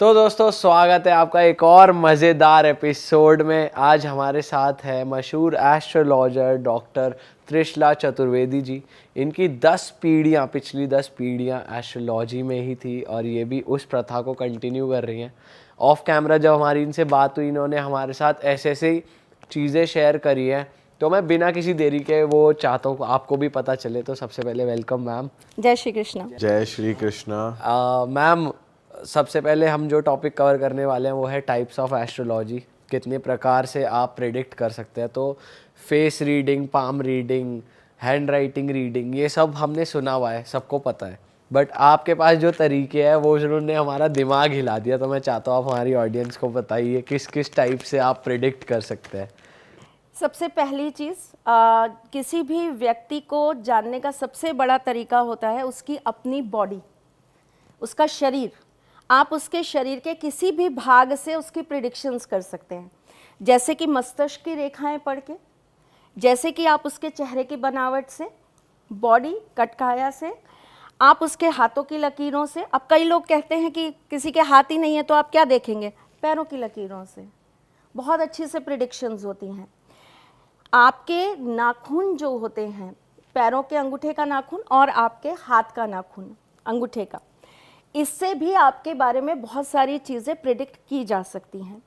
तो दोस्तों स्वागत है आपका एक और मज़ेदार एपिसोड में। आज हमारे साथ है मशहूर एस्ट्रोलॉजर डॉक्टर त्रिशला चतुर्वेदी जी। इनकी 10 पीढ़ियाँ, पिछली 10 पीढ़ियाँ एस्ट्रोलॉजी में ही थी और ये भी उस प्रथा को कंटिन्यू कर रही हैं। ऑफ कैमरा जब हमारी इनसे बात हुई, इन्होंने हमारे साथ ऐसे ऐसे चीज़ें शेयर करी हैं, तो मैं बिना किसी देरी के वो चाहता हूँ आपको भी पता चले। तो सबसे पहले वेलकम मैम। जय श्री कृष्णा। जय श्री कृष्णा। मैम, सबसे पहले हम जो टॉपिक कवर करने वाले हैं वो है टाइप्स ऑफ एस्ट्रोलॉजी। कितने प्रकार से आप प्रेडिक्ट कर सकते हैं। तो face reading, palm reading, hand writing reading, ये सब हमने सुना हुआ है, सबको पता है। बट आपके पास जो तरीके हैं वो उन्होंने हमारा दिमाग हिला दिया। तो मैं चाहता हूँ आप हमारी ऑडियंस को बताइए किस किस टाइप से आप प्रेडिक्ट कर सकते हैं। सबसे पहली चीज़, किसी भी व्यक्ति को जानने का सबसे बड़ा तरीका होता है उसकी अपनी बॉडी, उसका शरीर। आप उसके शरीर के किसी भी भाग से उसकी प्रिडिक्शंस कर सकते हैं, जैसे कि मस्तिष्क की रेखाएं पढ़ के, जैसे कि आप उसके चेहरे की बनावट से, बॉडी कटकाया से, आप उसके हाथों की लकीरों से। अब कई लोग कहते हैं कि किसी के हाथ ही नहीं है तो आप क्या देखेंगे, पैरों की लकीरों से बहुत अच्छी से प्रिडिक्शंस होती हैं। आपके नाखून जो होते हैं, पैरों के अंगूठे का नाखून और आपके हाथ का नाखून अंगूठे का, इससे भी आपके बारे में बहुत सारी चीज़ें प्रिडिक्ट की जा सकती हैं।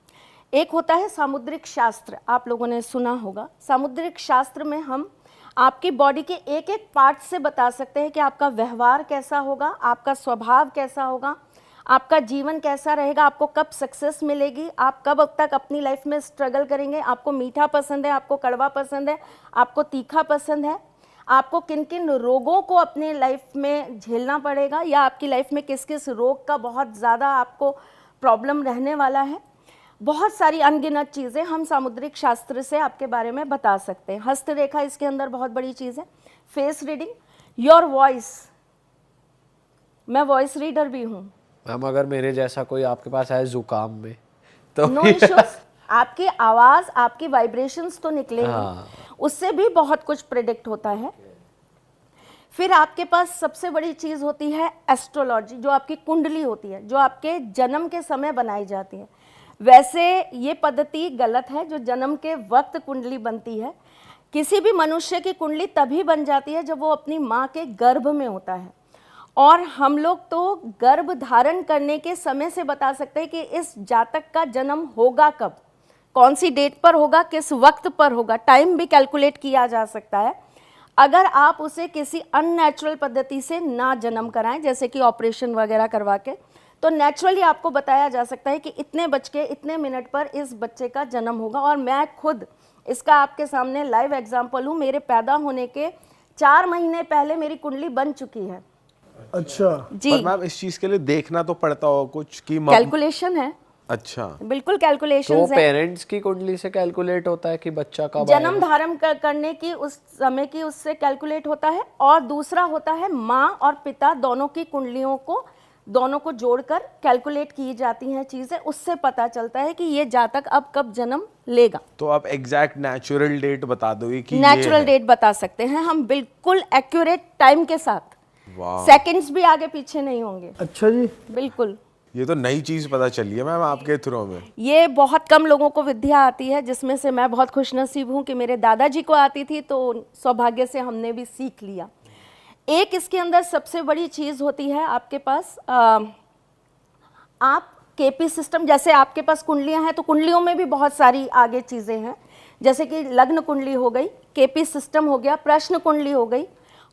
एक होता है सामुद्रिक शास्त्र, आप लोगों ने सुना होगा। सामुद्रिक शास्त्र में हम आपकी बॉडी के एक एक पार्ट से बता सकते हैं कि आपका व्यवहार कैसा होगा, आपका स्वभाव कैसा होगा, आपका जीवन कैसा रहेगा, आपको कब सक्सेस मिलेगी, आप कब तक अपनी लाइफ में स्ट्रगल करेंगे, आपको मीठा पसंद है, आपको कड़वा पसंद है, आपको तीखा पसंद है, आपको किन किन रोगों को अपने लाइफ में झेलना पड़ेगा, या आपकी लाइफ में किस किस रोग का बहुत ज़्यादा आपको प्रॉब्लम रहने वाला है। बहुत सारी अनगिनत चीज़ें हम सामुद्रिक शास्त्र से आपके बारे में बता सकते हैं। हस्तरेखा इसके अंदर बहुत बड़ी चीज़ है। फेस रीडिंग, योर वॉइस, मैं वॉइस रीडर भी हूँ मैम। अगर मेरे जैसा कोई आपके पास आए जुकाम में तो नो इश्यूज, आपकी आवाज़, आपकी वाइब्रेशंस तो निकलेंगी, उससे भी बहुत कुछ प्रेडिक्ट होता है। फिर आपके पास सबसे बड़ी चीज़ होती है एस्ट्रोलॉजी, जो आपकी कुंडली होती है, जो आपके जन्म के समय बनाई जाती है। वैसे ये पद्धति गलत है, जो जन्म के वक्त कुंडली बनती है। किसी भी मनुष्य की कुंडली तभी बन जाती है जब वो अपनी माँ के गर्भ में होता है, और हम लोग तो गर्भ धारण करने के समय से बता सकते हैं कि इस जातक का जन्म होगा कब, कौन सी डेट पर होगा, किस वक्त पर होगा। टाइम भी कैलकुलेट किया जा सकता है अगर आप उसे किसी अननेचुरल पद्धति से ना जन्म कराएं, जैसे कि ऑपरेशन वगैरह करवा के। तो नेचुरली आपको बताया जा सकता है कि इतने बज के इतने मिनट पर इस बच्चे का जन्म होगा। और मैं खुद इसका आपके सामने लाइव एग्जाम्पल हूँ। मेरे पैदा होने के 4 महीने पहले मेरी कुंडली बन चुकी है। अच्छा जी, पर मैम इस चीज के लिए देखना तो पड़ता हो कुछ कि कैलकुलेशन है। अच्छा, बिल्कुल कैलकुलेशन तो है। पेरेंट्स की कुंडली से कैलकुलेट होता है कि बच्चा कब जन्म धारण करने की उस समय की उससे कैलकुलेट होता है। और दूसरा होता है माँ और पिता दोनों की कुंडलियों को, दोनों को जोड़कर कैलकुलेट की जाती हैं चीज़ें, उससे पता चलता है कि ये जातक अब कब जन्म लेगा। तो आप एग्जैक्ट नेचुरल डेट बता दोगे कि नेचुरल डेट बता सकते हैं हम, बिल्कुल एक्यूरेट टाइम के साथ। वाह, सेकंड्स भी आगे पीछे नहीं होंगे। अच्छा जी, बिल्कुल। ये तो नई चीज पता चली है मैम आपके थ्रू में। ये बहुत कम लोगों को विद्या आती है, जिसमें से मैं बहुत खुशनसीब हूँ कि मेरे दादाजी को आती थी, तो सौभाग्य से हमने भी सीख लिया। एक इसके अंदर सबसे बड़ी चीज़ होती है आपके पास, आप केपी सिस्टम, जैसे आपके पास कुंडलियां हैं तो कुंडलियों में भी बहुत सारी आगे चीज़ें हैं, जैसे कि लग्न कुंडली हो गई, केपी सिस्टम हो गया, प्रश्न कुंडली हो गई,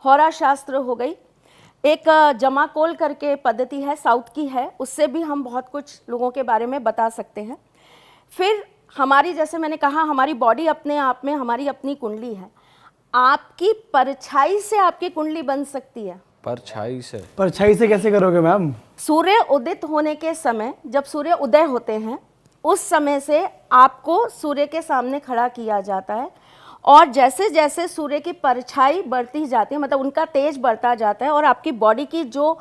होरा शास्त्र हो गई, एक जमाकोल करके पद्धति है, साउथ की है, उससे भी हम बहुत कुछ लोगों के बारे में बता सकते हैं। फिर हमारी, जैसे मैंने कहा, हमारी बॉडी अपने आप में हमारी अपनी कुंडली है। आपकी परछाई से आपकी कुंडली बन सकती है। परछाई से? परछाई से कैसे करोगे मैम? सूर्य उदित होने के समय, जब सूर्य उदय होते हैं, उस समय से आपको सूर्य के सामने खड़ा किया जाता है, और जैसे जैसे सूर्य की परछाई बढ़ती जाती है, मतलब उनका तेज बढ़ता जाता है, और आपकी बॉडी की जो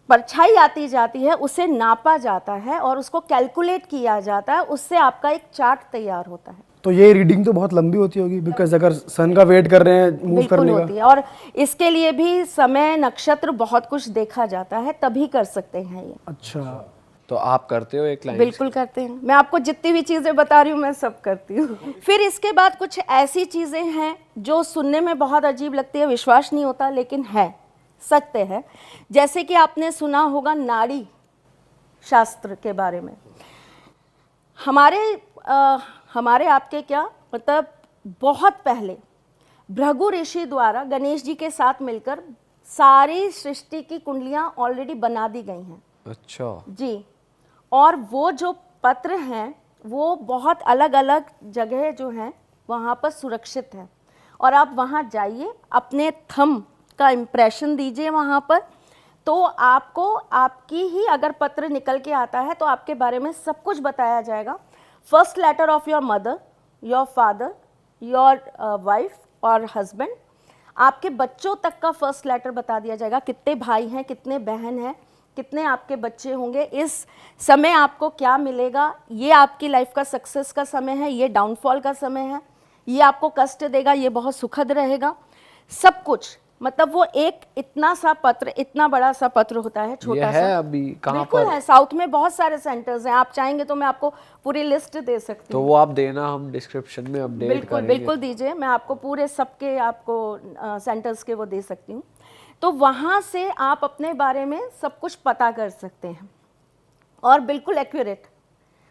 परछाई आती जाती है उसे नापा जाता है और उसको कैलकुलेट किया जाता है, उससे आपका एक चार्ट तैयार होता है। तो ये रीडिंग तो बहुत लंबी होती होगी, बिकॉज अगर सन का वेट कर रहे हैं मूव करने होती है, और इसके लिए भी समय, नक्षत्र, बहुत कुछ देखा जाता है, तभी कर सकते हैं ये। अच्छा, तो आप करते हो एक क्लाइंट? बिल्कुल करते हैं। मैं आपको जितनी भी चीज़ें बता रही हूँ मैं सब करती हूँ। फिर इसके बाद कुछ ऐसी चीज़ें हैं जो सुनने में बहुत अजीब लगती है, विश्वास नहीं होता, लेकिन है, सत्य है। जैसे कि आपने सुना होगा नाड़ी शास्त्र के बारे में। हमारे आपके क्या मतलब बहुत पहले भृगु ऋषि द्वारा गणेश जी के साथ मिलकर सारी सृष्टि की कुंडलियाँ ऑलरेडी बना दी गई हैं। अच्छा जी, और वो जो पत्र हैं वो बहुत अलग अलग जगह जो हैं वहाँ पर सुरक्षित हैं, और आप वहाँ जाइए, अपने थंब का इम्प्रेशन दीजिए वहाँ पर, तो आपको आपकी ही अगर पत्र निकल के आता है तो आपके बारे में सब कुछ बताया जाएगा। First letter of your mother, your father, your wife और हस्बैंड, आपके बच्चों तक का फर्स्ट लेटर बता दिया जाएगा, कितने भाई हैं, कितने बहन हैं, कितने आपके बच्चे होंगे, इस समय आपको क्या मिलेगा, ये आपकी लाइफ का सक्सेस का समय है, ये डाउनफॉल का समय है, ये आपको कष्ट देगा, ये बहुत सुखद रहेगा, सब कुछ। मतलब वो एक इतना सा पत्र, इतना बड़ा सा पत्र होता है, ये छोटा है सा। अभी कहाँ बिल्कुल पर? है, साउथ में बहुत सारे सेंटर्स हैं, आप चाहेंगे तो मैं आपको पूरी लिस्ट दे सकती तो हूँ। वो आप देना, हम डिस्क्रिप्शन में अपडेट बिल्कुल करेंगे। बिल्कुल दीजिए, मैं आपको पूरे सबके आपको सेंटर्स के वो दे सकती हूँ। तो वहाँ से आप अपने बारे में सब कुछ पता कर सकते हैं, और बिल्कुल एक्यूरेट।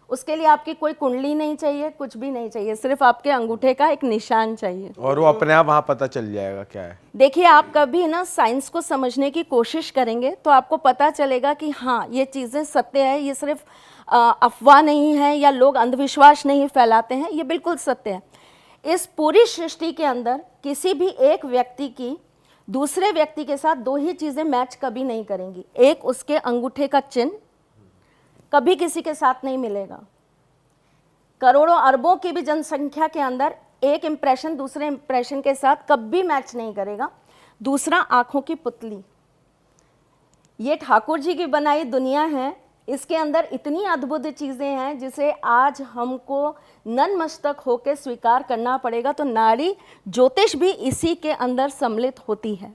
उसके लिए आपकी कोई कुंडली नहीं चाहिए, कुछ भी नहीं चाहिए, सिर्फ आपके अंगूठे का एक निशान चाहिए। और वो अपने आप वहाँ पता चल जाएगा क्या है? देखिए, आप कभी ना साइंस को समझने की कोशिश करेंगे तो आपको पता चलेगा कि हाँ, ये चीज़ें सत्य है, ये सिर्फ अफवाह नहीं है या लोग अंधविश्वास नहीं फैलाते हैं, ये बिल्कुल सत्य है। इस पूरी सृष्टि के अंदर किसी भी एक व्यक्ति की दूसरे व्यक्ति के साथ दो ही चीज़ें मैच कभी नहीं करेंगी। एक, उसके अंगूठे का चिन्ह कभी किसी के साथ नहीं मिलेगा। करोड़ों अरबों की भी जनसंख्या के अंदर एक इंप्रेशन दूसरे इंप्रेशन के साथ कभी मैच नहीं करेगा। दूसरा, आंखों की पुतली, ये ठाकुर जी की बनाई दुनिया है, इसके अंदर इतनी अद्भुत चीज़ें हैं जिसे आज हमको नतमस्तक होकर स्वीकार करना पड़ेगा। तो नाड़ी ज्योतिष भी इसी के अंदर सम्मिलित होती है।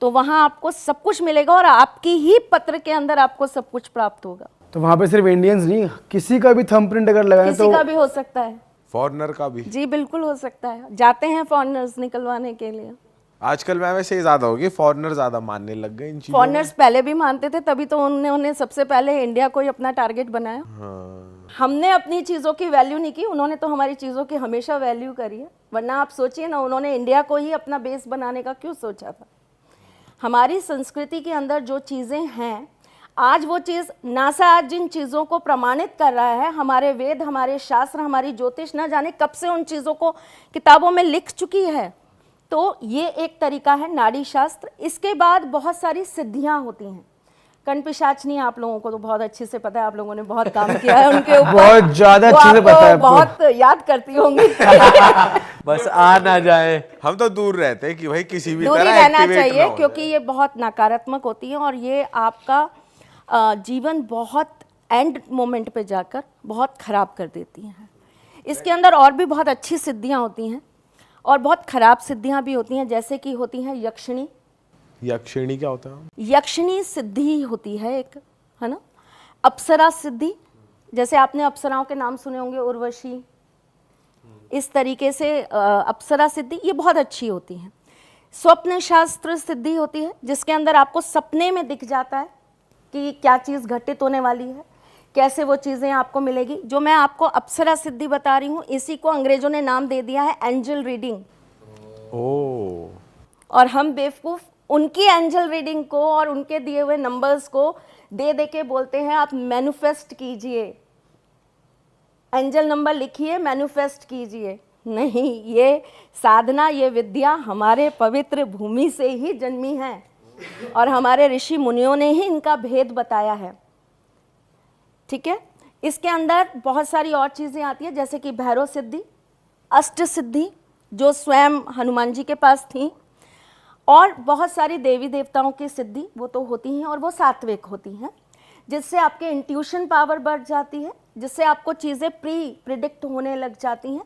तो वहाँ आपको सब कुछ मिलेगा और आपकी ही पत्र के अंदर आपको सब कुछ प्राप्त होगा। तो वहाँ पे सिर्फ इंडियंस नहीं, किसी का भी थंबप्रिंट अगर लगाएं किसी तो का भी हो सकता है। फॉरेनर का भी? जी बिल्कुल हो सकता है, जाते हैं फॉरेनर्स निकलवाने के लिए। आजकल मैम वैसे ये ज्यादा होगी, फॉरेनर ज्यादा मानने लग गए इन चीजों फॉरेनर्स पहले भी मानते थे, तभी तो उन्होंने सबसे पहले इंडिया को ही अपना टारगेट बनाया। हाँ। हमने अपनी चीज़ों की वैल्यू नहीं की, उन्होंने तो हमारी चीज़ों की हमेशा वैल्यू करी है। वरना आप सोचिए ना, उन्होंने इंडिया को ही अपना बेस बनाने का क्यों सोचा था। हमारी संस्कृति के अंदर जो चीज़ें हैं, आज वो चीज़ नासा आज जिन चीज़ों को प्रमाणित कर रहा है, हमारे वेद, हमारे शास्त्र, हमारी ज्योतिष न जाने कब से उन चीज़ों को किताबों में लिख चुकी है। तो ये एक तरीका है नाड़ी शास्त्र। इसके बाद बहुत सारी सिद्धियां होती हैं। कणपिशाचनी आप लोगों को तो बहुत अच्छे से पता है, आप लोगों ने बहुत काम किया है उनके ऊपर। बहुत ज्यादा वो अच्छे से पता है आपको आपको। बहुत याद करती होंगी। बस आ ना जाए। हम तो दूर रहते हैं कि भाई किसी भी दूरी तरह रहना एक्टिवेट ना चाहिए, हो क्योंकि ये बहुत नकारात्मक होती है और ये आपका जीवन बहुत एंड मोमेंट पे जाकर बहुत खराब कर देती हैं। इसके अंदर और भी बहुत अच्छी सिद्धियां होती हैं और बहुत खराब सिद्धियां भी होती हैं, जैसे कि होती हैं यक्षिणी। यक्षिणी क्या होता है? यक्षिणी सिद्धि होती है एक, है ना। अप्सरा सिद्धि, जैसे आपने अप्सराओं के नाम सुने होंगे, उर्वशी, इस तरीके से अप्सरा सिद्धि ये बहुत अच्छी होती है। स्वप्न शास्त्र सिद्धि होती है, जिसके अंदर आपको सपने में दिख जाता है कि क्या चीज़ घटित होने वाली है, कैसे वो चीज़ें आपको मिलेगी। जो मैं आपको अप्सरा सिद्धि बता रही हूँ, इसी को अंग्रेजों ने नाम दे दिया है एंजल रीडिंग। ओ। और हम बेवकूफ़ उनकी एंजल रीडिंग को और उनके दिए हुए नंबर्स को दे दे के बोलते हैं आप मैनिफेस्ट कीजिए, एंजल नंबर लिखिए, मैनिफेस्ट कीजिए। नहीं, ये साधना, ये विद्या हमारे पवित्र भूमि से ही जन्मी है और हमारे ऋषि मुनियों ने ही इनका भेद बताया है। ठीक है। इसके अंदर बहुत सारी और चीज़ें आती हैं, जैसे कि भैरव सिद्धि, अष्ट सिद्धि जो स्वयं हनुमान जी के पास थी, और बहुत सारी देवी देवताओं की सिद्धि वो तो होती हैं और वो सात्विक होती हैं, जिससे आपके इंट्यूशन पावर बढ़ जाती है, जिससे आपको चीज़ें प्रिडिक्ट होने लग जाती हैं।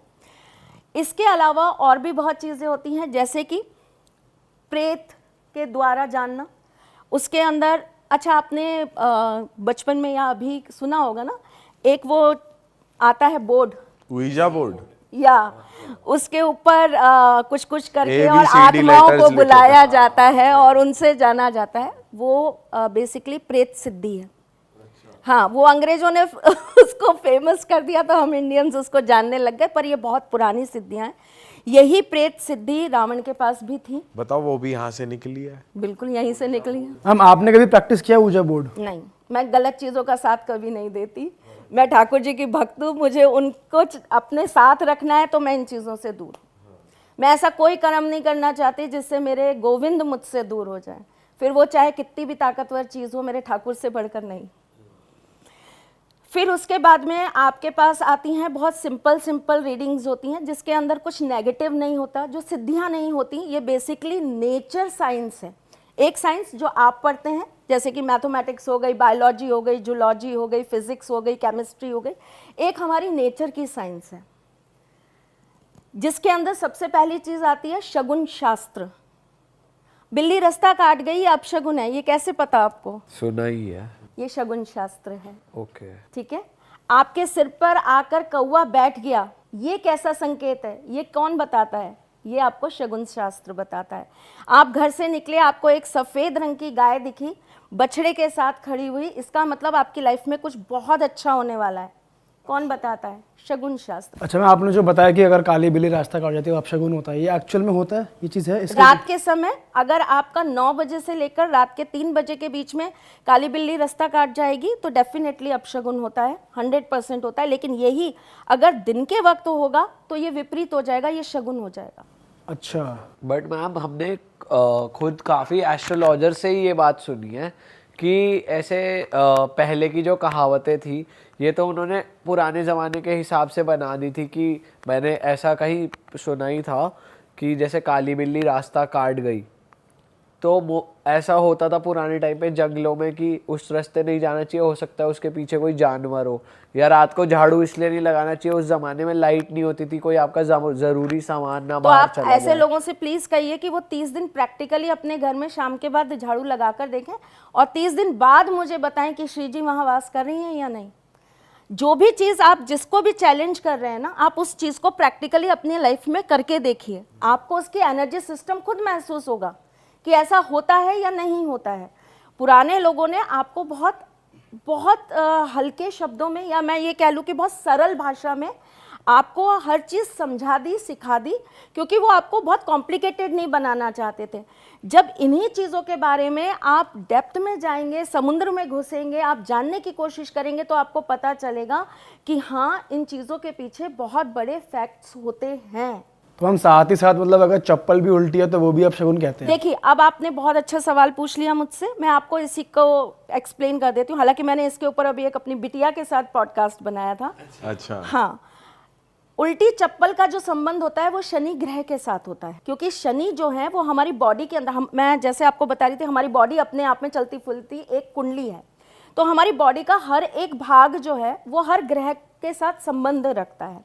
इसके अलावा और भी बहुत चीज़ें होती हैं, जैसे कि प्रेत के द्वारा जानना, उसके अंदर अच्छा आपने बचपन में या अभी सुना होगा ना, एक वो आता है बोर्ड, ouija बोर्ड। या उसके ऊपर कुछ कुछ करके A, B, और C, D आत्माओं letters को लिखे बुलाया जाता है और उनसे जाना जाता है। वो बेसिकली प्रेत सिद्धि है। हाँ, वो अंग्रेजों ने उसको फेमस कर दिया तो हम इंडियंस उसको जानने लग गए, पर ये बहुत पुरानी सिद्धियां हैं। यही प्रेत सिद्धि रावण के पास भी थी। बताओ, वो भी यहाँ से निकली है। बिल्कुल यहीं से निकली है। हम आपने कभी प्रैक्टिस किया ऊजा बोर्ड? नहीं, मैं गलत चीज़ों का साथ कभी नहीं देती। मैं ठाकुर जी की भक्त हूँ, मुझे उनको अपने साथ रखना है तो मैं इन चीज़ों से दूर हूँ। मैं ऐसा कोई कर्म नहीं करना चाहती जिससे मेरे गोविंद मुझसे दूर हो जाए, फिर वो चाहे कितनी भी ताकतवर चीज़ हो, मेरे ठाकुर से बढ़कर नहीं। फिर उसके बाद में आपके पास आती हैं बहुत सिंपल रीडिंग्स होती हैं जिसके अंदर कुछ नेगेटिव नहीं होता, जो सिद्धियां नहीं होती। ये बेसिकली नेचर साइंस है, एक साइंस जो आप पढ़ते हैं, जैसे कि मैथमेटिक्स हो गई, बायोलॉजी हो गई, जूलॉजी हो गई, फिजिक्स हो गई, केमिस्ट्री हो गई। एक हमारी नेचर की साइंस है जिसके अंदर सबसे पहली चीज़ आती है शगुन शास्त्र। बिल्ली रास्ता काट गई, ये अपशगुन है, ये कैसे पता आपको? सुना ही है। ये शगुन शास्त्र है। ओके। ठीक है। आपके सिर पर आकर कौवा बैठ गया, ये कैसा संकेत है? ये कौन बताता है? ये आपको शगुन शास्त्र बताता है। आप घर से निकले, आपको एक सफेद रंग की गाय दिखी बछड़े के साथ खड़ी हुई, इसका मतलब आपकी लाइफ में कुछ बहुत अच्छा होने वाला है। कौन बताता है? शगुन शास्त्र। अच्छा मैम, आपने जो बताया कि अगर काली बिल्ली रास्ता काट जाती है तो अपशगुन होता है, ये एक्चुअल में होता है? ये चीज़ है इसका? रात के समय अगर आपका 9 बजे से लेकर रात के 3 बजे के बीच में काली बिल्ली रास्ता काट जाएगी तो डेफिनेटली अपशगुन होता है, 100% होता है। लेकिन यही अगर दिन के वक्त होगा तो ये विपरीत हो जाएगा, ये शगुन हो जाएगा। अच्छा। बट मैम हमने खुद काफ़ी एस्ट्रोलॉजर से ही ये बात सुनी है कि ऐसे पहले की जो कहावतें थी ये तो उन्होंने पुराने ज़माने के हिसाब से बना दी थी। कि मैंने ऐसा कहीं सुना ही था कि जैसे काली बिल्ली रास्ता काट गई तो ऐसा होता था पुराने टाइम पे जंगलों में कि उस रास्ते नहीं जाना चाहिए, हो सकता है उसके पीछे कोई जानवर हो, या रात को झाड़ू इसलिए नहीं लगाना चाहिए, उस ज़माने में लाइट नहीं होती थी, कोई आपका ज़रूरी सामान ना तो बाहर आप चला ऐसे जाए। लोगों से प्लीज कहिए कि वो 30 दिन प्रैक्टिकली अपने घर में शाम के बाद झाड़ू लगाकर देखें और 30 दिन बाद मुझे बताएं कि श्री जी वहाँ वास कर रही हैं या नहीं। जो भी चीज़ आप जिसको भी चैलेंज कर रहे हैं ना, आप उस चीज़ को प्रैक्टिकली अपनी लाइफ में करके देखिए, आपको उसकी एनर्जी सिस्टम खुद महसूस होगा कि ऐसा होता है या नहीं होता है। पुराने लोगों ने आपको बहुत बहुत हल्के शब्दों में, या मैं ये कह लूँ कि बहुत सरल भाषा में आपको हर चीज़ समझा दी, सिखा दी, क्योंकि वो आपको बहुत कॉम्प्लिकेटेड नहीं बनाना चाहते थे। जब इन्हीं चीज़ों के बारे में आप डेप्थ में जाएंगे, समुद्र में घुसेंगे, आप जानने की कोशिश करेंगे तो आपको पता चलेगा कि हाँ, इन चीज़ों के पीछे बहुत बड़े फैक्ट्स होते हैं। तो हम साथ ही साथ मतलब अगर चप्पल भी उल्टी है तो वो भी अपशगुन कहते हैं? देखिए, अब आपने बहुत अच्छा सवाल पूछ लिया मुझसे, मैं आपको इसी को एक्सप्लेन कर देती हूँ। हालांकि मैंने इसके ऊपर अभी एक अपनी बिटिया के साथ पॉडकास्ट बनाया था। अच्छा। हाँ, उल्टी चप्पल का जो संबंध होता है वो शनि ग्रह के साथ होता है, क्योंकि शनि जो है वो हमारी बॉडी के अंदर, मैं जैसे आपको बता रही थी, हमारी बॉडी अपने आप में चलती फुलती एक कुंडली है। तो हमारी बॉडी का हर एक भाग जो है वो हर ग्रह के साथ संबंध रखता है।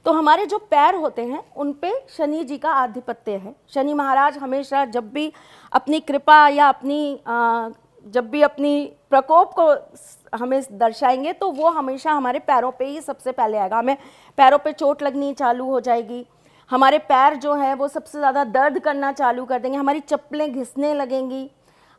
तो हमारे जो पैर होते हैं उन पे शनि जी का आधिपत्य है। शनि महाराज हमेशा जब भी अपनी कृपा या जब भी अपनी प्रकोप को हमें दर्शाएंगे तो वो हमेशा हमारे पैरों पे ही सबसे पहले आएगा। हमें पैरों पे चोट लगनी चालू हो जाएगी, हमारे पैर जो है वो सबसे ज़्यादा दर्द करना चालू कर देंगे, हमारी चप्पलें घिसने लगेंगी,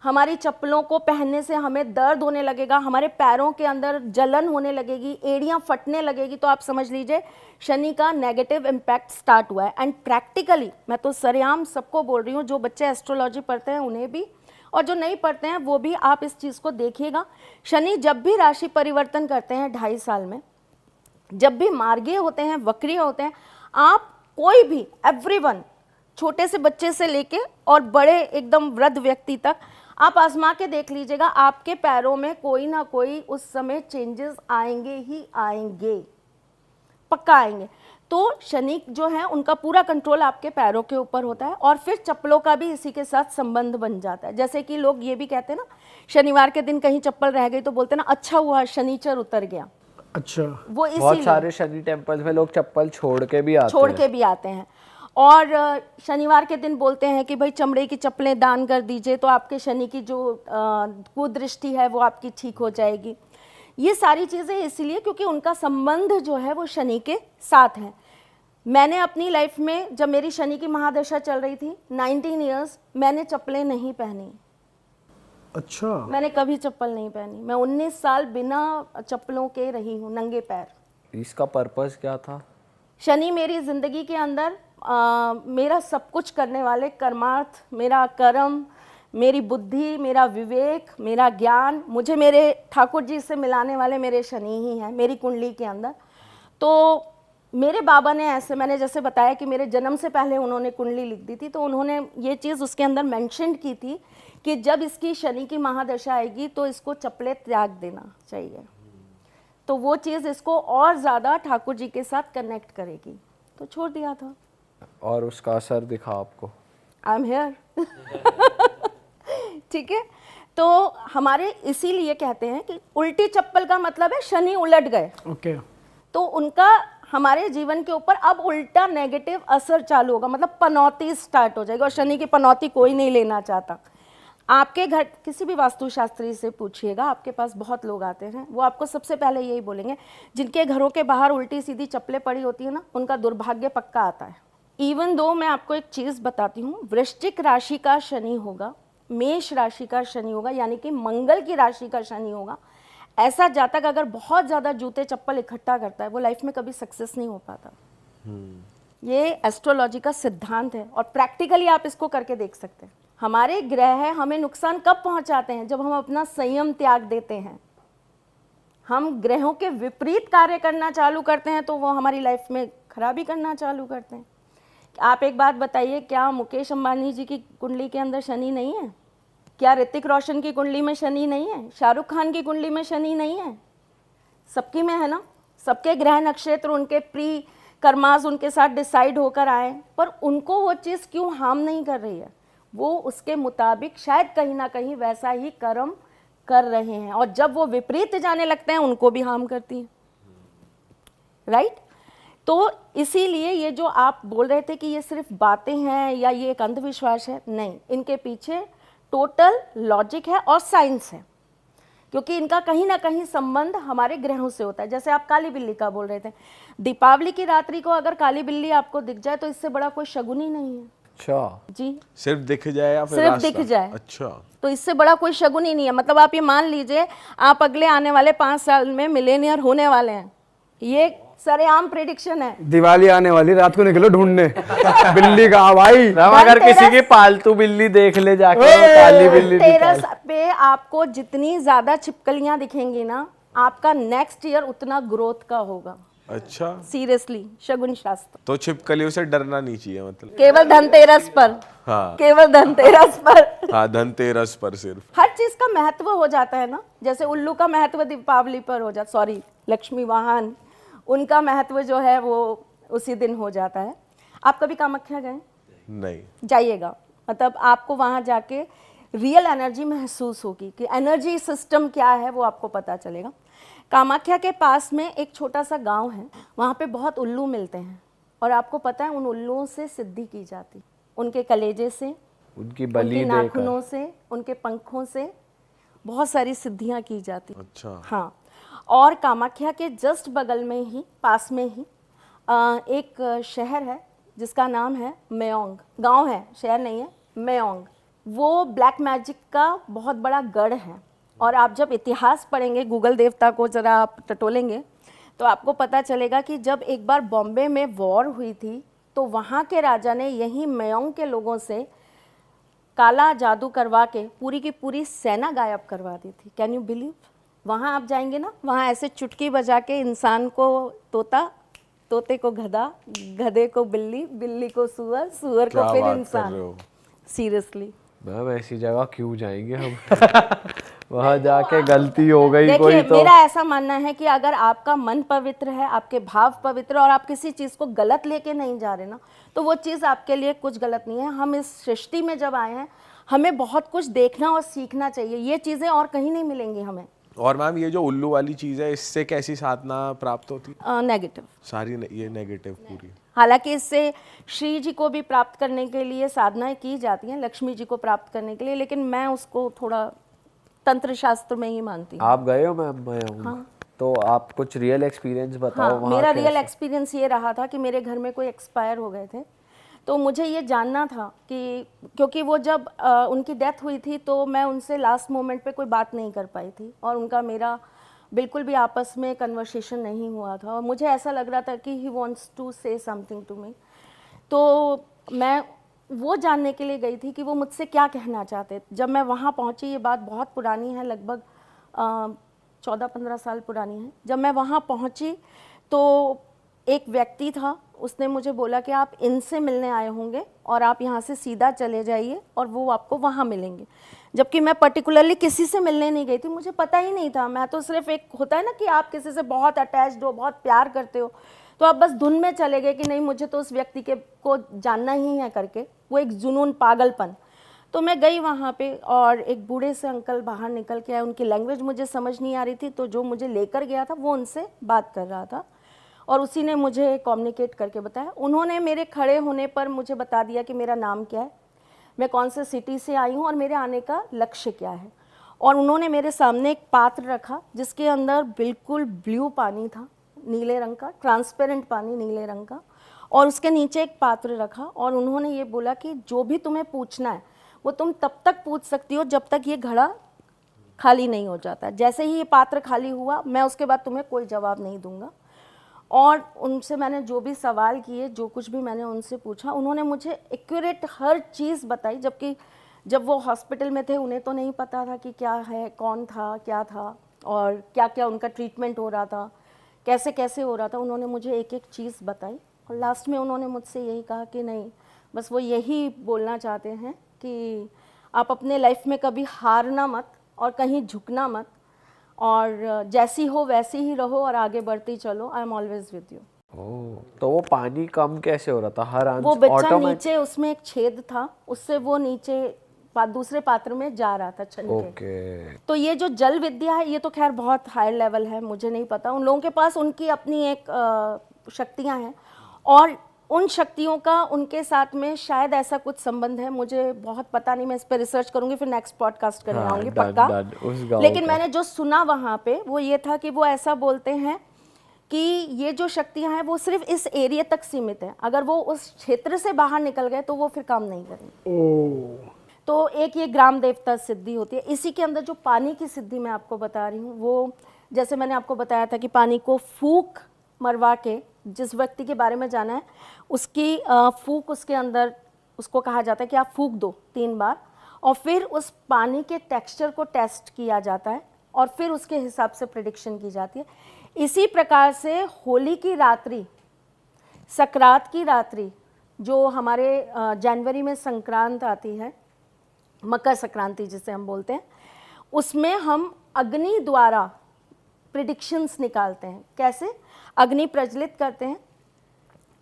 हमारी चप्पलों को पहनने से हमें दर्द होने लगेगा, हमारे पैरों के अंदर जलन होने लगेगी, एड़ियाँ फटने लगेगी। तो आप समझ लीजिए शनि का नेगेटिव इम्पैक्ट स्टार्ट हुआ है। एंड प्रैक्टिकली मैं तो सरेआम सबको बोल रही हूँ, जो बच्चे एस्ट्रोलॉजी पढ़ते हैं उन्हें भी और जो नहीं पढ़ते हैं वो भी, आप इस चीज़ को देखिएगा। शनि जब भी राशि परिवर्तन करते हैं 2.5 साल में, जब भी मार्गीय होते हैं, वक्रीय होते हैं, आप कोई भी एवरीवन, छोटे से बच्चे से लेके और बड़े एकदम वृद्ध व्यक्ति तक, आप आजमा के देख लीजिएगा, आपके पैरों में कोई ना कोई उस समय चेंजेस आएंगे ही आएंगे, पक्का आएंगे। तो शनि जो है उनका पूरा कंट्रोल आपके पैरों के ऊपर होता है और फिर चप्पलों का भी इसी के साथ संबंध बन जाता है। जैसे कि लोग ये भी कहते हैं ना, शनिवार के दिन कहीं चप्पल रह गई तो बोलते हैं ना, अच्छा हुआ शनिचर उतर गया। अच्छा। वो बहुत सारे शनि टेम्पल्स में लोग चप्पल छोड़ के भी आते हैं। हैं और शनिवार के दिन बोलते हैं कि भाई चमड़े की चप्पलें दान कर दीजिए तो आपके शनि की जो कुदृष्टि है वो आपकी ठीक हो जाएगी। ये सारी चीज़ें इसलिए क्योंकि उनका संबंध जो है वो शनि के साथ है। मैंने अपनी लाइफ में जब मेरी शनि की महादशा चल रही थी 19 इयर्स, मैंने चप्पलें नहीं पहनी। अच्छा, मैंने कभी चप्पल नहीं पहनी। मैं 19 साल बिना चप्पलों के रही हूँ, नंगे पैर। इसका पर्पस क्या था? शनि मेरी ज़िंदगी के अंदर मेरा सब कुछ करने वाले कर्मार्थ, मेरा कर्म, मेरी बुद्धि, मेरा विवेक, मेरा ज्ञान, मुझे मेरे ठाकुर जी से मिलाने वाले मेरे शनि ही हैं मेरी कुंडली के अंदर। तो मेरे बाबा ने ऐसे, मैंने जैसे बताया कि मेरे जन्म से पहले उन्होंने कुंडली लिख दी थी, तो उन्होंने ये चीज़ उसके अंदर मेंशन की थी कि जब इसकी शनि की महादशा आएगी तो इसको चप्पलें त्याग देना चाहिए। तो वो चीज़ इसको और ज़्यादा ठाकुर जी के साथ कनेक्ट करेगी, तो छोड़ दिया था। और उसका असर दिखा आपको? I am here. ठीक है, तो हमारे इसीलिए कहते हैं कि उल्टी चप्पल का मतलब है शनि उलट गए। ओके। तो उनका हमारे जीवन के ऊपर अब उल्टा नेगेटिव असर चालू होगा, मतलब पनौती स्टार्ट हो जाएगी। और शनि की पनौती कोई नहीं लेना चाहता। आपके घर किसी भी वास्तुशास्त्री से पूछिएगा, आपके पास बहुत लोग आते हैं, वो आपको सबसे पहले यही बोलेंगे जिनके घरों के बाहर उल्टी सीधी चप्पलें पड़ी होती है ना, उनका दुर्भाग्य पक्का आता है। इवन दो मैं आपको एक चीज़ बताती हूँ, वृश्चिक राशि का शनि होगा, मेष राशि का शनि होगा, यानी कि मंगल की राशि का शनि होगा, ऐसा जातक अगर बहुत ज़्यादा जूते चप्पल इकट्ठा करता है वो लाइफ में कभी सक्सेस नहीं हो पाता। ये एस्ट्रोलॉजी का सिद्धांत है और प्रैक्टिकली आप इसको करके देख सकते हैं। हमारे ग्रह हमें नुकसान कब पहुंचाते हैं? जब हम अपना संयम त्याग देते हैं। हम ग्रहों के विपरीत कार्य करना चालू करते हैं तो वो हमारी लाइफ में खराबी करना चालू करते हैं। आप एक बात बताइए, क्या मुकेश अंबानी जी की कुंडली के अंदर शनि नहीं है? क्या ऋतिक रोशन की कुंडली में शनि नहीं है? शाहरुख खान की कुंडली में शनि नहीं है? सबकी में है ना। सबके ग्रह नक्षत्र, उनके प्री कर्मास उनके साथ डिसाइड होकर आए, पर उनको वो चीज़ क्यों हार्म नहीं कर रही है? वो उसके मुताबिक शायद कहीं ना कहीं वैसा ही कर्म कर रहे हैं, और जब वो विपरीत जाने लगते हैं उनको भी हार्म करती है। राइट? तो इसीलिए ये जो आप बोल रहे थे कि ये सिर्फ बातें हैं या ये एक अंधविश्वास है, नहीं, इनके पीछे टोटल लॉजिक है और साइंस है, क्योंकि इनका कहीं ना कहीं संबंध हमारे ग्रहों से होता है। जैसे आप काली बिल्ली का बोल रहे थे, दीपावली की रात्रि को अगर काली बिल्ली आपको दिख जाए तो इससे बड़ा कोई शगुन ही नहीं है। अच्छा जी, सिर्फ दिख जाए या फिर सिर्फ रास्ता? दिख जाए अच्छा, तो इससे बड़ा कोई शगुन ही नहीं है। मतलब आप ये मान लीजिए आप अगले आने वाले 5 साल में मिलेनियर होने वाले हैं, ये सरेआम प्रेडिक्शन है। दिवाली आने वाली, रात को निकलो ढूंढने बिल्ली कहाँ भाई। हम अगर किसी की पालतू बिल्ली देख ले जाके, काली बिल्ली धनतेरस पे आपको जितनी ज्यादा छिपकलियां दिखेंगी ना, आपका नेक्स्ट ईयर उतना ग्रोथ का होगा। अच्छा, सीरियसली, शगुन शास्त्र। तो छिपकलियों से डरना नहीं चाहिए मतलब? केवल धनतेरस पर। हाँ, केवल धनतेरस पर। हाँ, धनतेरस पर सिर्फ। हर चीज का महत्व हो जाता है ना। जैसे उल्लू का महत्व दीपावली पर हो जाता, सॉरी, लक्ष्मी वाहन, उनका महत्व जो है वो उसी दिन हो जाता है। आप कभी कामाख्या गए? नहीं। जाइएगा, मतलब आपको वहाँ जाके रियल एनर्जी महसूस होगी कि एनर्जी सिस्टम क्या है, वो आपको पता चलेगा। कामाख्या के पास में एक छोटा सा गांव है, वहाँ पे बहुत उल्लू मिलते हैं, और आपको पता है उन उल्लुओं से सिद्धि की जाती, उनके कलेजे से, उनकी बलि उनके देकर। नाखूनों से, उनके पंखों से बहुत सारी सिद्धियाँ की जाती। अच्छा, हाँ, और कामाख्या के जस्ट बगल में ही, पास में ही एक शहर है जिसका नाम है मेयोंग। गांव है, शहर नहीं है, मेयोंग। वो ब्लैक मैजिक का बहुत बड़ा गढ़ है, और आप जब इतिहास पढ़ेंगे, गूगल देवता को ज़रा आप टटोलेंगे तो आपको पता चलेगा कि जब एक बार बॉम्बे में वॉर हुई थी तो वहाँ के राजा ने यहीं मेयोंग के लोगों से काला जादू करवा के पूरी की पूरी सेना गायब करवा दी थी। Can you believe? वहाँ आप जाएंगे ना, वहाँ ऐसे चुटकी बजा के इंसान को तोता, तोते को गधा, गधे को बिल्ली, बिल्ली को सुअर, सुअर को क्या फिर बात कर इंसान। रहे हो? सीरियसली, मैम ऐसी जगह क्यों जाएंगे हम? वहाँ जाके गलती हो गई कोई देखिए, तो। मेरा ऐसा मानना है कि अगर आपका मन पवित्र है, आपके भाव पवित्र, और आप किसी चीज़ को गलत लेके नहीं जा रहे ना, तो वो चीज़ आपके लिए कुछ गलत नहीं है। हम इस सृष्टि में जब आए हैं, हमें बहुत कुछ देखना और सीखना चाहिए। ये चीज़ें और कहीं नहीं मिलेंगी हमें। और मैम ये जो उल्लू वाली चीज है, इससे कैसी साधना प्राप्त होती है? नेगेटिव। सारी ये नेगेटिव पूरी। हालांकि इससे श्री जी को भी प्राप्त करने के लिए साधनाएं की जाती हैं, लक्ष्मी जी को प्राप्त करने के लिए, लेकिन मैं उसको थोड़ा तंत्र शास्त्र में ही मानती हूँ। आप गए हो मैम? मैं हूँ। हाँ। तो आप कुछ रियल एक्सपीरियंस बताओ। हाँ, वहाँ मेरा कैसे? रियल एक्सपीरियंस ये रहा था कि मेरे घर में कोई एक्सपायर हो गए थे, तो मुझे ये जानना था कि क्योंकि वो जब उनकी डेथ हुई थी तो मैं उनसे लास्ट मोमेंट पे कोई बात नहीं कर पाई थी और उनका मेरा बिल्कुल भी आपस में कन्वर्सेशन नहीं हुआ था और मुझे ऐसा लग रहा था कि he wants to say something to me. तो मैं वो जानने के लिए गई थी कि वो मुझसे क्या कहना चाहते। जब मैं वहाँ पहुँची, ये बात बहुत पुरानी है, लगभग 14-15 साल पुरानी है। जब मैं वहाँ पहुँची तो एक व्यक्ति था, उसने मुझे बोला कि आप इनसे मिलने आए होंगे और आप यहाँ से सीधा चले जाइए और वो आपको वहाँ मिलेंगे। जबकि मैं पर्टिकुलरली किसी से मिलने नहीं गई थी, मुझे पता ही नहीं था। मैं तो सिर्फ एक होता है ना कि आप किसी से बहुत अटैच्ड हो, बहुत प्यार करते हो, तो आप बस धुन में चले गए कि नहीं मुझे तो उस व्यक्ति को जानना ही है करके, वो एक जुनून, पागलपन। तो मैं गई वहाँ पे और एक बूढ़े से अंकल बाहर निकल के आए, उनकी लैंग्वेज मुझे समझ नहीं आ रही थी, तो जो मुझे लेकर गया था वो उनसे बात कर रहा था और उसी ने मुझे कम्युनिकेट करके बताया। उन्होंने मेरे खड़े होने पर मुझे बता दिया कि मेरा नाम क्या है, मैं कौन से सिटी से आई हूँ और मेरे आने का लक्ष्य क्या है। और उन्होंने मेरे सामने एक पात्र रखा जिसके अंदर बिल्कुल ब्लू पानी था, नीले रंग का, ट्रांसपेरेंट पानी नीले रंग का, और उसके नीचे एक पात्र रखा और उन्होंने ये बोला कि जो भी तुम्हें पूछना है वो तुम तब तक पूछ सकती हो जब तक ये घड़ा खाली नहीं हो जाता। जैसे ही ये पात्र खाली हुआ, मैं उसके बाद तुम्हें कोई जवाब नहीं दूंगा। और उनसे मैंने जो भी सवाल किए, जो कुछ भी मैंने उनसे पूछा, उन्होंने मुझे एक्यूरेट हर चीज़ बताई। जबकि जब वो हॉस्पिटल में थे उन्हें तो नहीं पता था कि क्या है, कौन था, क्या था और क्या क्या उनका ट्रीटमेंट हो रहा था, कैसे कैसे हो रहा था। उन्होंने मुझे एक एक चीज़ बताई और लास्ट में उन्होंने मुझसे यही कहा कि नहीं, बस वो यही बोलना चाहते हैं कि आप अपने लाइफ में कभी हारना मत और कहीं झुकना मत, और जैसी हो वैसी ही रहो और आगे बढ़ती चलो। I am always with you. Oh, तो वो पानी कम कैसे हो रहा था? हर वो बच्चा ऑटोमेटिक? नीचे, उसमें एक छेद था, उससे वो नीचे दूसरे पात्र में जा रहा था छन के। ओके। तो ये जो जल विद्या है ये तो खैर बहुत हाई लेवल है, मुझे नहीं पता। उन लोगों के पास उनकी अपनी एक शक्तियाँ हैं और उन शक्तियों का उनके साथ में शायद ऐसा कुछ संबंध है, मुझे बहुत पता नहीं। मैं इस पर रिसर्च करूंगी, फिर नेक्स्ट पॉडकास्ट करने हाँ, आऊंगी डन, पक्का। डन, उस गाँव लेकिन का। मैंने जो सुना वहाँ पे वो ये था कि वो ऐसा बोलते हैं कि ये जो शक्तियाँ हैं वो सिर्फ इस एरिया तक सीमित है, अगर वो उस क्षेत्र से बाहर निकल गए तो वो फिर काम नहीं करेंगे। तो एक ये ग्राम देवता सिद्धि होती है। इसी के अंदर जो पानी की सिद्धि मैं आपको बता रही हूँ, वो जैसे मैंने आपको बताया था कि पानी को फूंक मरवा के, जिस व्यक्ति के बारे में जाना है उसकी फूंक उसके अंदर, उसको कहा जाता है कि आप फूंक दो 3 बार और फिर उस पानी के टेक्सचर को टेस्ट किया जाता है और फिर उसके हिसाब से प्रेडिक्शन की जाती है। इसी प्रकार से होली की रात्रि, संक्रांत की रात्रि, जो हमारे जनवरी में संक्रांत आती है, मकर संक्रांति जिसे हम बोलते हैं, उसमें हम अग्नि द्वारा प्रिडिक्शंस निकालते हैं। कैसे? अग्नि प्रज्वलित करते हैं,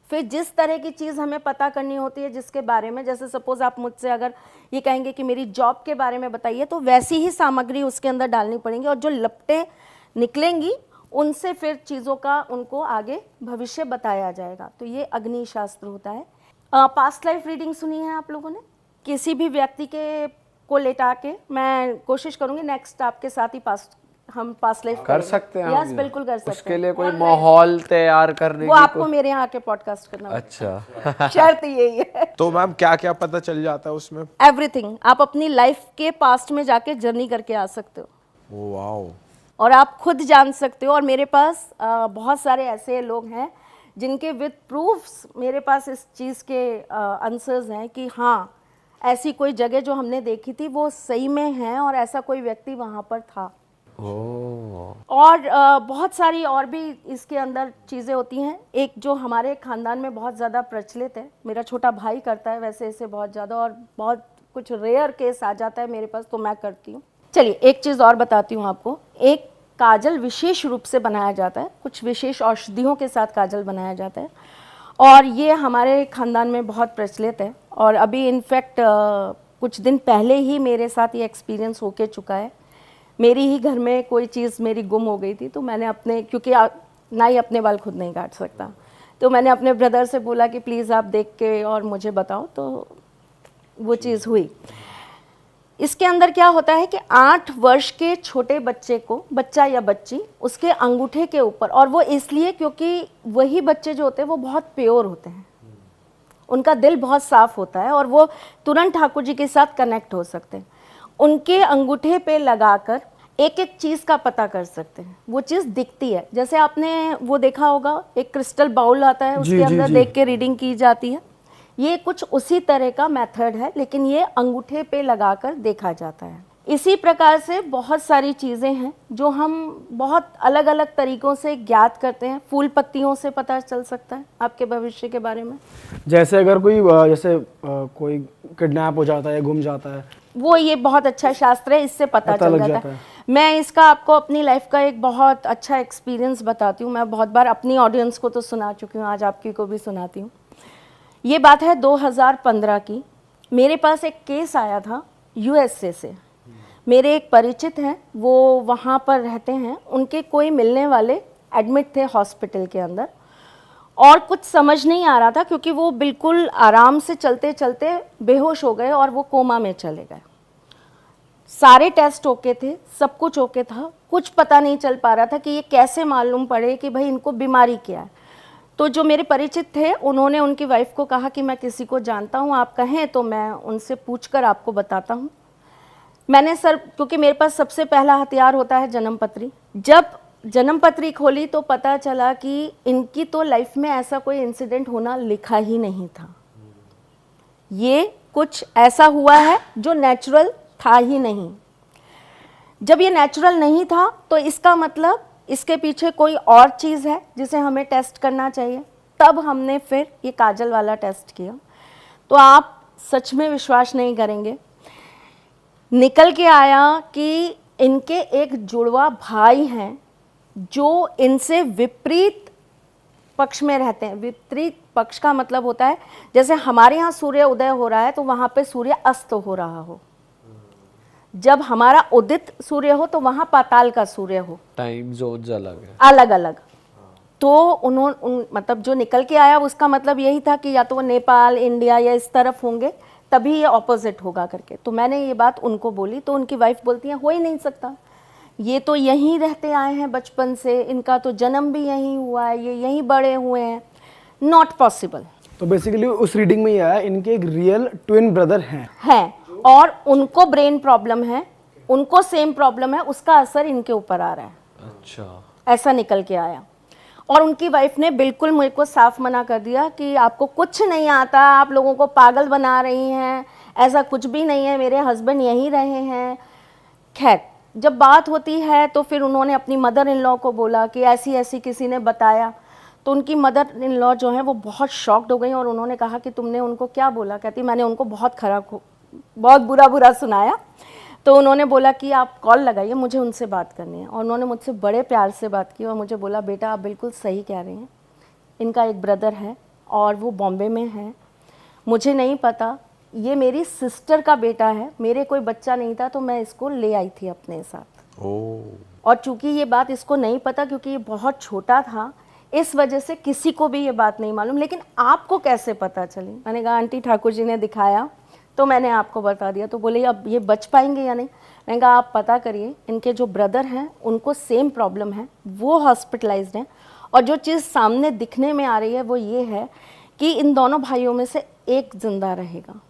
फिर जिस तरह की चीज़ हमें पता करनी होती है जिसके बारे में, जैसे सपोज आप मुझसे अगर ये कहेंगे कि मेरी जॉब के बारे में बताइए, तो वैसी ही सामग्री उसके अंदर डालनी पड़ेंगी और जो लपटें निकलेंगी उनसे फिर चीज़ों का उनको आगे भविष्य बताया जाएगा। तो ये अग्नि शास्त्र होता है। पास्ट लाइफ रीडिंग सुनी है आप लोगों ने? किसी भी व्यक्ति के को लेटा के, मैं कोशिश करूंगी नेक्स्ट आपके साथ ही हम पास्ट लाइफ कर सकते हैं? यस, बिल्कुल कर सकते हैं। उसके लिए कोई माहौल तैयार करने वो की आपको मेरे यहाँ आके पॉडकास्ट करना होगा। अच्छा। शर्त यही है। तो मैम क्या क्या पता चल जाता है उसमें? एवरीथिंग। आप अपनी लाइफ के पास्ट में जाके जर्नी करके आ सकते हो। Oh wow. और आप खुद जान सकते हो। और मेरे पास बहुत सारे ऐसे लोग हैं जिनके विद प्रूफ्स मेरे पास इस चीज़ के आंसर्स हैं कि हाँ, ऐसी कोई जगह जो हमने देखी थी वो सही में है और ऐसा कोई व्यक्ति वहाँ पर था। और बहुत सारी और भी इसके अंदर चीज़ें होती हैं। एक जो हमारे ख़ानदान में बहुत ज़्यादा प्रचलित है, मेरा छोटा भाई करता है वैसे इसे बहुत ज़्यादा, और बहुत कुछ रेयर केस आ जाता है मेरे पास तो मैं करती हूँ। चलिए एक चीज़ और बताती हूँ आपको। एक काजल विशेष रूप से बनाया जाता है, कुछ विशेष औषधियों के साथ काजल बनाया जाता है और ये हमारे ख़ानदान में बहुत प्रचलित है। और अभी इनफैक्ट कुछ दिन पहले ही मेरे साथ ये एक्सपीरियंस होके चुका है। मेरी ही घर में कोई चीज़ मेरी गुम हो गई थी, तो मैंने अपने, क्योंकि नाई अपने बाल खुद नहीं काट सकता, तो मैंने अपने ब्रदर से बोला कि प्लीज़ आप देख के और मुझे बताओ, तो वो चीज़ हुई। इसके अंदर क्या होता है कि 8 वर्ष के छोटे बच्चे को, बच्चा या बच्ची, उसके अंगूठे के ऊपर, और वो इसलिए क्योंकि वही बच्चे जो होते हैं वो बहुत प्योर होते हैं, उनका दिल बहुत साफ होता है और वो तुरंत ठाकुर जी के साथ कनेक्ट हो सकते हैं। उनके अंगूठे पे लगाकर एक एक चीज़ का पता कर सकते हैं। वो चीज़ दिखती है, जैसे आपने वो देखा होगा एक क्रिस्टल बाउल आता है, उसके अंदर देख के रीडिंग की जाती है, ये कुछ उसी तरह का मेथड है, लेकिन ये अंगूठे पे लगाकर देखा जाता है। इसी प्रकार से बहुत सारी चीज़ें हैं जो हम बहुत अलग अलग तरीक़ों से ज्ञात करते हैं। फूल पत्तियों से पता चल सकता है आपके भविष्य के बारे में। जैसे अगर कोई कोई किडनैप हो जाता है, गुम जाता है, वो ये बहुत अच्छा शास्त्र है, इससे पता चल लग जाता है। मैं इसका आपको अपनी लाइफ का एक बहुत अच्छा एक्सपीरियंस बताती हूँ। मैं बहुत बार अपनी ऑडियंस को तो सुना चुकी हूँ, आज आपकी को भी सुनाती हूँ। ये बात है 2015 की। मेरे पास एक केस आया था यूएसए से। मेरे एक परिचित हैं, वो वहाँ पर रहते हैं, उनके कोई मिलने वाले एडमिट थे हॉस्पिटल के अंदर, और कुछ समझ नहीं आ रहा था क्योंकि वो बिल्कुल आराम से चलते चलते बेहोश हो गए और वो कोमा में चले गए। सारे टेस्ट ओके थे, सब कुछ ओके था, कुछ पता नहीं चल पा रहा था कि ये कैसे मालूम पड़े कि भाई इनको बीमारी क्या है। तो जो मेरे परिचित थे, उन्होंने उनकी वाइफ को कहा कि मैं किसी को जानता हूँ, आप कहें तो मैं उनसे पूछकर आपको बताता हूँ। मैंने सर, क्योंकि मेरे पास सबसे पहला हथियार होता है जन्म पत्री, जब जन्म पत्री खोली तो पता चला कि इनकी तो लाइफ में ऐसा कोई इंसिडेंट होना लिखा ही नहीं था। ये कुछ ऐसा हुआ है जो नेचुरल था ही नहीं। जब ये नेचुरल नहीं था तो इसका मतलब इसके पीछे कोई और चीज़ है जिसे हमें टेस्ट करना चाहिए। तब हमने फिर ये काजल वाला टेस्ट किया, तो आप सच में विश्वास नहीं करेंगे, निकल के आया कि इनके एक जुड़वा भाई हैं जो इनसे विपरीत पक्ष में रहते हैं। विपरीत पक्ष का मतलब होता है जैसे हमारे यहाँ सूर्य उदय हो रहा है तो वहाँ पे सूर्य अस्त हो रहा हो, जब हमारा उदित सूर्य हो तो वहाँ पाताल का सूर्य हो, टाइम जोन्स अलग है, अलग अलग। तो मतलब जो निकल के आया उसका मतलब यही था कि या तो वो नेपाल, इंडिया या इस तरफ होंगे, तभी ये ऑपोजिट होगा करके। तो मैंने ये बात उनको बोली तो उनकी वाइफ बोलती है हो ही नहीं सकता, ये तो यहीं रहते आए हैं बचपन से, इनका तो जन्म भी यहीं हुआ है, ये यहीं बड़े हुए हैं, नॉट पॉसिबल। तो बेसिकली उस रीडिंग में ये आया इनके एक रियल ट्विन ब्रदर हैं और उनको ब्रेन प्रॉब्लम है, उनको सेम प्रॉब्लम है, उसका असर इनके ऊपर आ रहा है। अच्छा, ऐसा निकल के आया। और उनकी वाइफ ने बिल्कुल मेरे को साफ मना कर दिया कि आपको कुछ नहीं आता, आप लोगों को पागल बना रही हैं, ऐसा कुछ भी नहीं है, मेरे हस्बैंड यहीं रहे हैं। खैर, जब बात होती है तो फिर उन्होंने अपनी मदर इन लॉ को बोला कि ऐसी ऐसी किसी ने बताया, तो उनकी मदर इन लॉ जो है वो बहुत शॉक्ड हो गई और उन्होंने कहा कि तुमने उनको क्या बोला? कहती मैंने उनको बहुत बुरा सुनाया। तो उन्होंने बोला कि आप कॉल लगाइए, मुझे उनसे बात करनी है। और उन्होंने मुझसे बड़े प्यार से बात की और मुझे बोला बेटा आप बिल्कुल सही कह रही हैं, इनका एक ब्रदर है और वो बॉम्बे में है, मुझे नहीं पता, ये मेरी सिस्टर का बेटा है, मेरे कोई बच्चा नहीं था तो मैं इसको ले आई थी अपने साथ। और चूंकि ये बात इसको नहीं पता क्योंकि ये बहुत छोटा था, इस वजह से किसी को भी ये बात नहीं मालूम। लेकिन आपको कैसे पता चली? मैंने कहा आंटी ठाकुर जी ने दिखाया तो मैंने आपको बता दिया। तो बोले अब ये बच पाएंगे या नहीं? मैंने कहा आप पता करिए, इनके जो ब्रदर हैं उनको सेम प्रॉब्लम है, वो हॉस्पिटलाइज्ड हैं, और जो चीज़ सामने दिखने में आ रही है वो ये है कि इन दोनों भाइयों में से एक जिंदा रहेगा।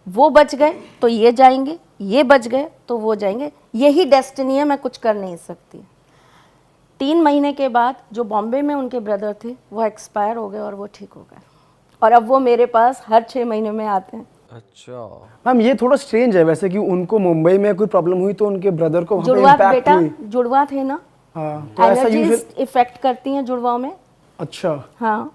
वो बच गए तो ये जाएंगे, ये बच गए तो वो जाएंगे, यही डेस्टिनी है, मैं कुछ कर नहीं सकती। 3 महीने के बाद जो बॉम्बे में उनके ब्रदर थे वो एक्सपायर हो गए और वो ठीक हो गए, और अब वो मेरे पास हर 6 महीने में आते हैं। अच्छा मैम, ये थोड़ा स्ट्रेंज है वैसे कि उनको मुंबई में कोई प्रॉब्लम हुई तो उनके ब्रदर को वहाँ पे जुड़वा इम्पैक्ट बेटा, हुई। जुड़वा थे ना, हाँ, तो ऐसा एनर्जीज इफेक्ट करती हैं जुड़वाओं में। अच्छा, हाँ,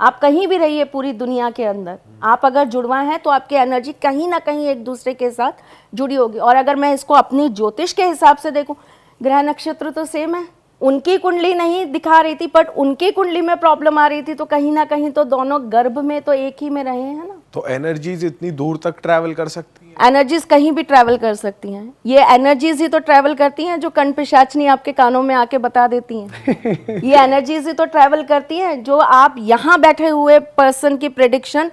आप कहीं भी रहिए पूरी दुनिया के अंदर, आप अगर जुड़वा हैं तो आपकी एनर्जी कहीं ना कहीं एक दूसरे के साथ जुड़ी होगी। और अगर मैं इसको अपनी ज्योतिष के हिसाब से देखूं, ग्रह नक्षत्र तो सेम है, उनकी कुंडली नहीं दिखा रही थी, बट उनकी कुंडली में प्रॉब्लम आ रही थी, तो कहीं ना कहीं तो दोनों गर्भ में तो एक ही में रहे हैं ना। तो एनर्जीज इतनी दूर तक ट्रैवल कर सकती है? एनर्जीज कहीं भी ट्रैवल कर सकती हैं। ये एनर्जीज ही तो ट्रैवल करती हैं जो कण पिशाचनी आपके कानों में आके बता देती हैं। ये एनर्जीज ही तो ट्रैवल करती हैं जो आप यहाँ बैठे हुए पर्सन की प्रेडिक्शन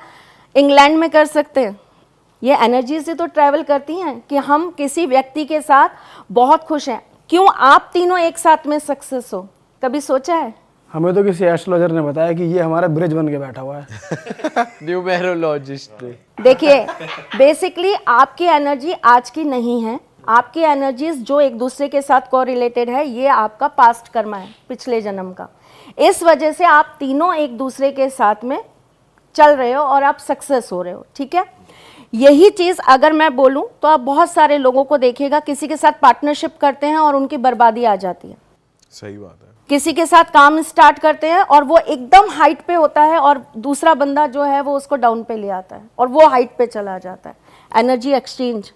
इंग्लैंड में कर सकते हैं। ये एनर्जीज ही तो ट्रैवल करती हैं कि हम किसी व्यक्ति के साथ बहुत खुश हैं, क्यों आप तीनों एक साथ में सक्सेस हो, कभी सोचा है? हमें तो किसी एस्ट्रोलॉजर ने बताया कि ये हमारा ब्रिज बन के बैठा हुआ है। न्यूमेरोलॉजिस्ट। देखिए, बेसिकली आपकी एनर्जी आज की नहीं है, आपकी एनर्जीज जो एक दूसरे के साथ कोरिलेटेड है, ये आपका पास्ट कर्मा है, पिछले जन्म का। इस वजह से आप तीनों एक दूसरे के साथ में चल रहे हो और आप सक्सेस हो रहे हो, ठीक है। यही चीज़ अगर मैं बोलूं तो आप बहुत सारे लोगों को देखिएगा, किसी के साथ पार्टनरशिप करते हैं और उनकी बर्बादी आ जाती है। सही बात है। किसी के साथ काम स्टार्ट करते हैं और वो एकदम हाइट पे होता है और दूसरा बंदा जो है वो उसको डाउन पे ले आता है और वो हाइट पे चला जाता है। एनर्जी एक्सचेंज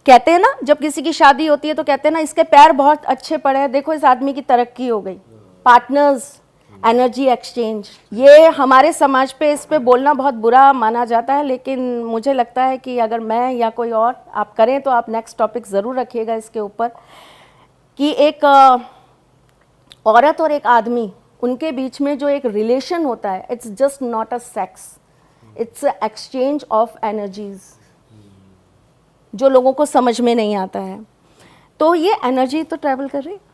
कहते हैं ना, जब किसी की शादी होती है तो कहते हैं ना, इसके पैर बहुत अच्छे पड़े हैं, देखो इस आदमी की तरक्की हो गई। पार्टनर्स, एनर्जी एक्सचेंज, ये हमारे समाज पे इस पे बोलना बहुत बुरा माना जाता है, लेकिन मुझे लगता है कि अगर मैं या कोई और आप करें तो आप नेक्स्ट टॉपिक ज़रूर रखिएगा इसके ऊपर, कि एक औरत और एक आदमी, उनके बीच में जो एक रिलेशन होता है, it's just not a sex, it's exchange of energies, जो लोगों को समझ में नहीं आता है। तो ये एनर्जी तो ट्रैवल कर रही है।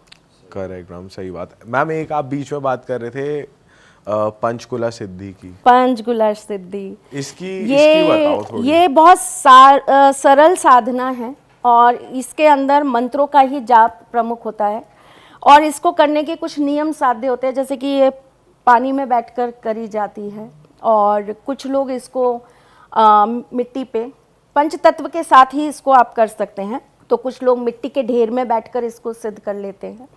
करेक्ट मैम, सही बात है। मैम एक आप बीच में बात कर रहे थे पंचकुला सिद्धि की। पंचकुला सिद्धि, इसकी बताओ थोड़ी। ये बहुत सरल साधना है और इसके अंदर मंत्रों का ही जाप प्रमुख होता है और इसको करने के कुछ नियम साध्य होते हैं, जैसे कि ये पानी में बैठकर करी जाती है और कुछ लोग इसको मिट्टी पे, पंच तत्व के साथ ही इसको आप कर सकते हैं, तो कुछ लोग मिट्टी के ढेर में बैठकर इसको सिद्ध कर लेते हैं।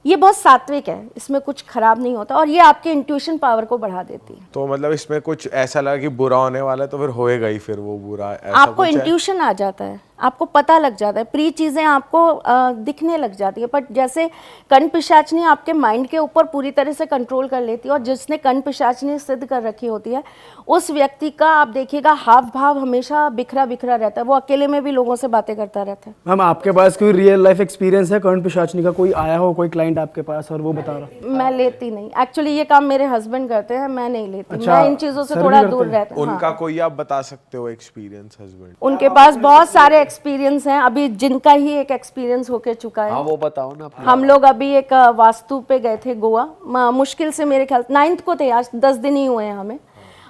ये बहुत सात्विक है, इसमें कुछ खराब नहीं होता और ये आपके इंट्यूशन पावर को बढ़ा देती है। तो मतलब इसमें कुछ ऐसा लगा कि बुरा होने वाला है तो फिर होएगा ही फिर वो बुरा, ऐसा आपको कुछ है? इंट्यूशन आ जाता है, आपको पता लग जाता है, प्री चीज़ें आपको दिखने लग जाती है। बट जैसे कण पिशाचनी आपके माइंड के ऊपर पूरी तरह से कंट्रोल कर लेती है और जिसने कण पिशाचनी सिद्ध कर रखी होती है, उस व्यक्ति का आप देखिएगा हाव भाव हमेशा बिखरा बिखरा रहता है, वो अकेले में भी लोगों से बातें करता रहता है। मैम आपके पास कोई रियल लाइफ एक्सपीरियंस है कर्ण पिशाचनी का? कोई आया हो कोई क्लाइंट आपके पास और वो बता रहा? मैं लेती नहीं, एक्चुअली ये काम मेरे हस्बैंड करते हैं, मैं नहीं लेती। अच्छा, मैं इन चीज़ों से सर भी थोड़ा करते दूर हैं? रहता हूँ। उनका कोई आप बता सकते हो एक्सपीरियंस हस्बैंड? उनके पास बहुत सारे एक्सपीरियंस हैं, अभी जिनका ही एक एक्सपीरियंस होके चुका है। हाँ वो बताओ ना अपना। हम लोग अभी एक वास्तु पे गए थे गोवा, मुश्किल से मेरे ख्याल 9th को थे, आज 10 दिन ही हुए हैं हमें,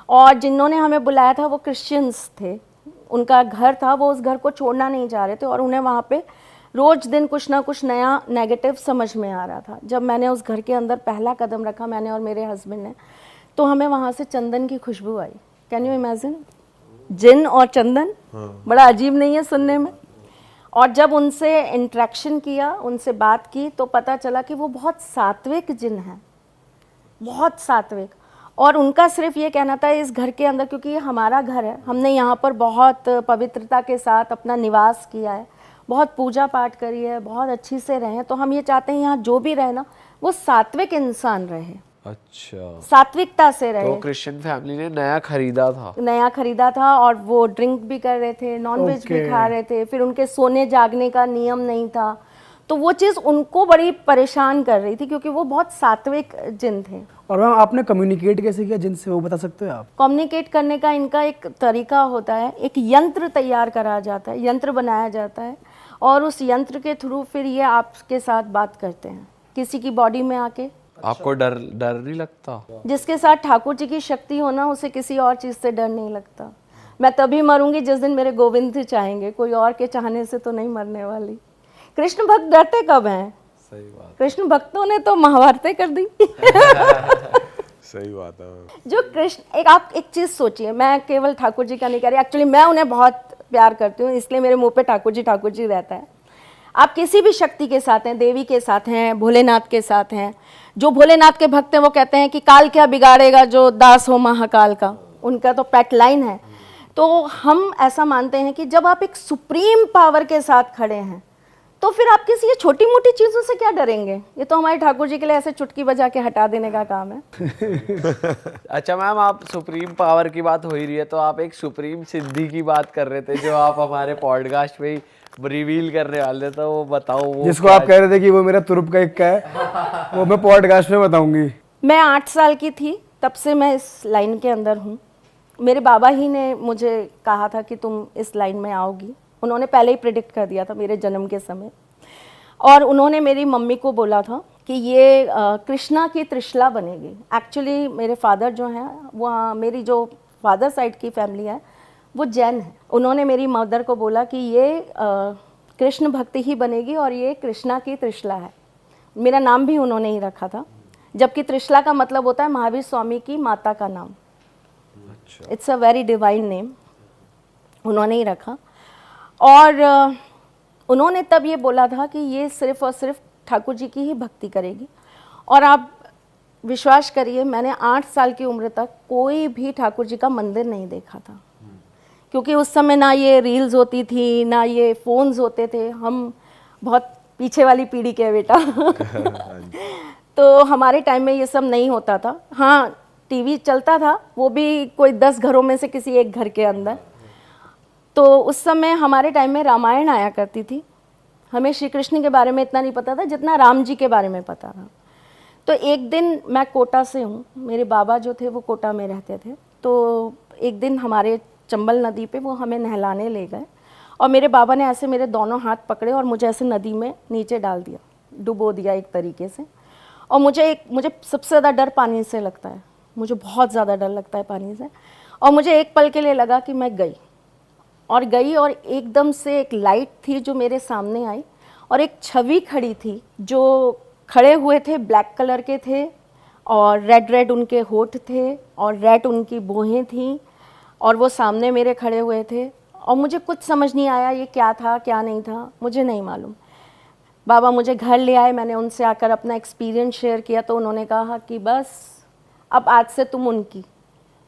और जिन्होंने हमें बुलाया था वो क्रिश्चियंस थे, उनका घर था, वो उस घर को छोड़ना नहीं चाह रहे थे और उन्हें वहाँ पे रोज दिन कुछ ना कुछ नया नेगेटिव समझ में आ रहा था। जब मैंने उस घर के अंदर पहला कदम रखा, मैंने और मेरे हस्बैंड ने, तो हमें वहाँ से चंदन की खुशबू आई। कैन यू इमेजिन, जिन और चंदन, बड़ा अजीब नहीं है सुनने में? और जब उनसे इंटरेक्शन किया, उनसे बात की, तो पता चला कि वो बहुत सात्विक जिन है, बहुत सात्विक। और उनका सिर्फ ये कहना था इस घर के अंदर, क्योंकि ये हमारा घर है, हमने यहाँ पर बहुत पवित्रता के साथ अपना निवास किया है, बहुत पूजा पाठ करी है, बहुत अच्छी से रहें, तो हम ये चाहते हैं यहाँ जो भी रहे ना, वो सात्विक इंसान रहे, अच्छा, सात्विकता से रहे। तो क्रिश्चियन फैमिली ने नया खरीदा था और वो ड्रिंक भी कर रहे थे, नॉनवेज भी खा रहे थे, फिर उनके सोने जागने का नियम नहीं था, तो वो चीज़ उनको बड़ी परेशान कर रही थी क्योंकि वो बहुत सात्विक जिन थे। और मैम आपने कम्युनिकेट कैसे किया जिनसे, वो बता सकते हो आप? कम्युनिकेट करने का इनका एक तरीका होता है, एक यंत्र तैयार करा जाता है, यंत्र बनाया जाता है और उस यंत्र के थ्रू फिर ये आपके साथ बात करते हैं, किसी की बॉडी में आके। आपको डर नहीं लगता? जिसके साथ ठाकुर जी की शक्ति होना, उसे किसी और चीज़ से डर नहीं लगता। मैं तभी मरूंगी जिस दिन मेरे गोविंद जी चाहेंगे, कोई और के चाहने से तो नहीं मरने वाली। कृष्ण भक्त डरते कब हैं? सही बात। कृष्ण भक्तों ने तो महाभारतें कर दी। सही बात है। जो कृष्ण, आप एक चीज़ सोचिए, मैं केवल ठाकुर जी का नहीं कह रही, एक्चुअली मैं उन्हें बहुत प्यार करती हूँ, इसलिए मेरे मुंह पे ठाकुर जी रहता है। आप किसी भी शक्ति के साथ हैं, देवी के साथ हैं, भोलेनाथ के साथ हैं, जो भोलेनाथ के भक्त हैं वो कहते हैं कि काल क्या बिगाड़ेगा जो दास हो महाकाल का, उनका तो पैट लाइन है। तो हम ऐसा मानते हैं कि जब आप एक सुप्रीम पावर के साथ खड़े हैं तो फिर आप किसी ये छोटी मोटी चीज़ों से क्या डरेंगे? ये तो हमारे ठाकुर जी के लिए ऐसे चुटकी बजा के हटा देने का काम है। अच्छा मैम, आप सुप्रीम पावर की बात हो ही रही है तो आप एक सुप्रीम सिद्धि की बात कर रहे थे जो आप हमारे पॉडकास्ट में ही रिवील करने वाले, तो वो बताओ वो जिसको क्या आप कह रहे थे कि वो मेरा तुरुप का इक्का है, वो मैं पॉडकास्ट में बताऊंगी। मैं 8 साल की थी तब से मैं इस लाइन के अंदर हूँ। मेरे बाबा ही ने मुझे कहा था कि तुम इस लाइन में आओगी। उन्होंने पहले ही प्रिडिक्ट कर दिया था मेरे जन्म के समय, और उन्होंने मेरी मम्मी को बोला था कि ये कृष्णा की त्रिशला बनेगी। एक्चुअली मेरे फादर जो हैं वो मेरी जो फादर साइड की फैमिली है वो जैन है। उन्होंने मेरी मदर को बोला कि ये कृष्ण भक्ति ही बनेगी और ये कृष्णा की त्रिशला है। मेरा नाम भी उन्होंने ही रखा था, जबकि त्रिशला का मतलब होता है महावीर स्वामी की माता का नाम। It's a very divine name, उन्होंने ही रखा। और उन्होंने तब ये बोला था कि ये सिर्फ़ और सिर्फ ठाकुर जी की ही भक्ति करेगी। और आप विश्वास करिए, मैंने 8 साल की उम्र तक कोई भी ठाकुर जी का मंदिर नहीं देखा था, क्योंकि उस समय ना ये रील्स होती थी ना ये फ़ोन्स होते थे। हम बहुत पीछे वाली पीढ़ी के बेटा तो हमारे टाइम में ये सब नहीं होता था। हाँ, टीवी चलता था, वो भी कोई 10 घरों में से किसी एक घर के अंदर। तो उस समय हमारे टाइम में रामायण आया करती थी। हमें श्री कृष्ण के बारे में इतना नहीं पता था जितना राम जी के बारे में पता था। तो एक दिन, मैं कोटा से हूँ, मेरे बाबा जो थे वो कोटा में रहते थे। तो एक दिन हमारे चंबल नदी पे वो हमें नहलाने ले गए और मेरे बाबा ने ऐसे मेरे दोनों हाथ पकड़े और मुझे ऐसे नदी में नीचे डाल दिया, डुबो दिया एक तरीके से। और मुझे सबसे ज़्यादा डर पानी से लगता है, मुझे बहुत ज़्यादा डर लगता है पानी से। और मुझे एक पल के लिए लगा कि मैं गई और एकदम से एक लाइट थी जो मेरे सामने आई और एक छवि खड़ी थी। जो खड़े हुए थे ब्लैक कलर के थे और रेड उनके होठ थे और रेड उनकी भौहें थी और वो सामने मेरे खड़े हुए थे। और मुझे कुछ समझ नहीं आया ये क्या था क्या नहीं था, मुझे नहीं मालूम। बाबा मुझे घर ले आए, मैंने उनसे आकर अपना एक्सपीरियंस शेयर किया तो उन्होंने कहा कि बस अब आज से तुम उनकी।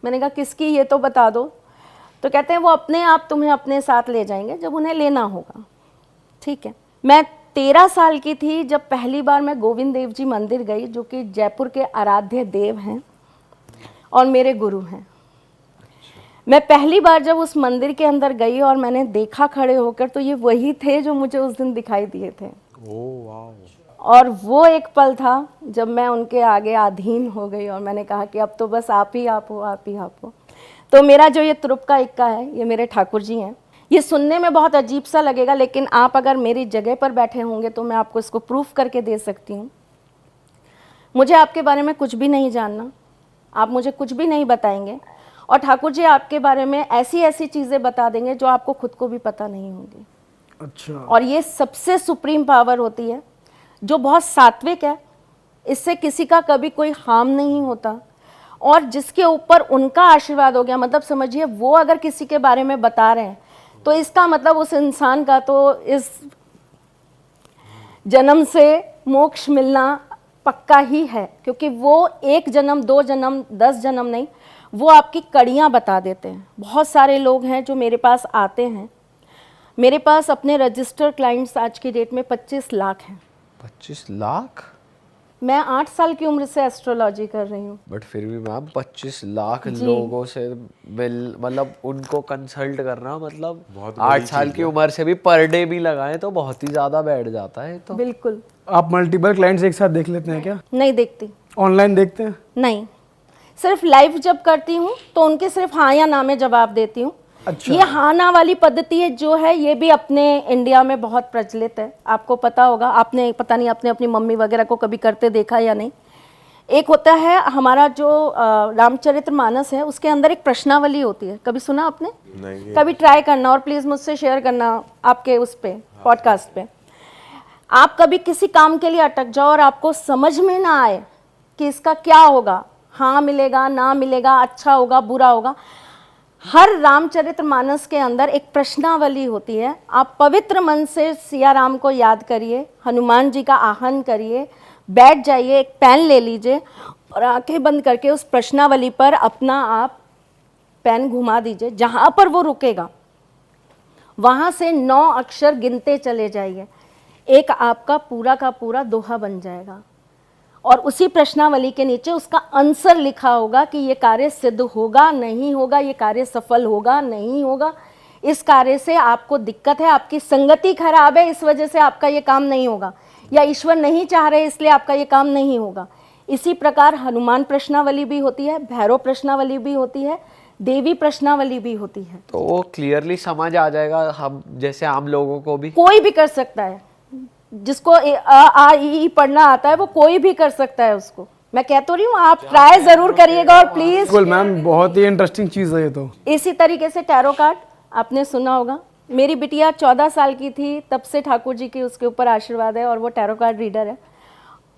मैंने कहा किसकी, ये तो बता दो। तो कहते हैं वो अपने आप तुम्हें अपने साथ ले जाएंगे जब उन्हें लेना होगा। ठीक है, मैं 13 साल की थी जब पहली बार मैं गोविंद देव जी मंदिर गई, जो कि जयपुर के आराध्य देव हैं और मेरे गुरु हैं। मैं पहली बार जब उस मंदिर के अंदर गई और मैंने देखा खड़े होकर, तो ये वही थे जो मुझे उस दिन दिखाई दिए थे। Oh wow. और वो एक पल था जब मैं उनके आगे अधीन हो गई और मैंने कहा कि अब तो बस आप ही आप हो, आप ही आप हो। तो मेरा जो ये तुरुप का इक्का है, ये मेरे ठाकुर जी हैं। ये सुनने में बहुत अजीब सा लगेगा, लेकिन आप अगर मेरी जगह पर बैठे होंगे तो मैं आपको इसको प्रूफ करके दे सकती हूँ। मुझे आपके बारे में कुछ भी नहीं जानना, आप मुझे कुछ भी नहीं बताएंगे, और ठाकुर जी आपके बारे में ऐसी ऐसी चीज़ें बता देंगे जो आपको खुद को भी पता नहीं होंगी। अच्छा। और ये सबसे सुप्रीम पावर होती है जो बहुत सात्विक है, इससे किसी का कभी कोई हार्म नहीं होता, और जिसके ऊपर उनका आशीर्वाद हो गया, मतलब समझिए वो अगर किसी के बारे में बता रहे हैं तो इसका मतलब उस इंसान का तो इस जन्म से मोक्ष मिलना पक्का ही है, क्योंकि वो 1 जन्म 2 जन्म 10 जन्म नहीं, वो आपकी कड़ियाँ बता देते हैं। बहुत सारे लोग हैं जो मेरे पास आते हैं, मेरे पास अपने रजिस्टर क्लाइंट्स आज की डेट में 25 लाख हैं। 25 लाख? मैं 8 साल की उम्र से एस्ट्रोलॉजी कर रही हूँ। बट फिर भी मैम 25 लाख लोगों से मतलब उनको कंसल्ट करना, मतलब बहुत 8 साल की उम्र से भी पर डे भी लगाएं तो बहुत ही ज़्यादा बैठ जाता है। तो बिल्कुल। आप मल्टीपल क्लाइंट्स एक साथ देख लेते हैं क्या? नहीं देखती। ऑनलाइन देखते हैं? नहीं, सिर्फ लाइव जब करती हूँ तो उनके सिर्फ हाँ या ना में जवाब देती हूँ। अच्छा। ये हाँ ना वाली पद्धति है जो है, ये भी अपने इंडिया में बहुत प्रचलित है। आपको पता होगा, आपने पता नहीं आपने अपनी मम्मी वगैरह को कभी करते देखा या नहीं। एक होता है हमारा जो रामचरितमानस है, उसके अंदर एक प्रश्नावली होती है, कभी सुना आपने? नहीं। कभी ट्राई करना और प्लीज़ मुझसे शेयर करना आपके उस पे पॉडकास्ट पे। आप कभी किसी काम के लिए अटक जाओ और आपको समझ में ना आए कि इसका क्या होगा, हाँ मिलेगा ना मिलेगा, अच्छा होगा बुरा होगा, हर रामचरितमानस के अंदर एक प्रश्नावली होती है। आप पवित्र मन से सिया राम को याद करिए, हनुमान जी का आह्वान करिए, बैठ जाइए, एक पेन ले लीजिए और आंखें बंद करके उस प्रश्नावली पर अपना आप पेन घुमा दीजिए। जहाँ पर वो रुकेगा वहाँ से 9 अक्षर गिनते चले जाइए। एक आपका पूरा का पूरा दोहा बन जाएगा और उसी प्रश्नावली के नीचे उसका आंसर लिखा होगा कि ये कार्य सिद्ध होगा नहीं होगा, ये कार्य सफल होगा नहीं होगा, इस कार्य से आपको दिक्कत है, आपकी संगति खराब है, इस वजह से आपका ये काम नहीं होगा, या ईश्वर नहीं चाह रहे इसलिए आपका ये काम नहीं होगा। इसी प्रकार हनुमान प्रश्नावली भी होती है, भैरव प्रश्नावली भी होती है, देवी प्रश्नावली भी होती है। तो वो क्लियरली समझ आ जाएगा हम जैसे आम लोगों को भी? कोई भी कर सकता है, जिसको आ ई पढ़ना आता है वो कोई भी कर सकता है उसको। मैं कह तो रही हूँ, आप ट्राई जरूर करिएगा और प्लीज। बिल्कुल मैम, बहुत ही इंटरेस्टिंग चीज़ है ये तो। इसी तरीके से टैरो कार्ड आपने सुना होगा। मेरी बिटिया 14 साल की थी तब से ठाकुर जी की उसके ऊपर आशीर्वाद है और वो टैरो कार्ड रीडर है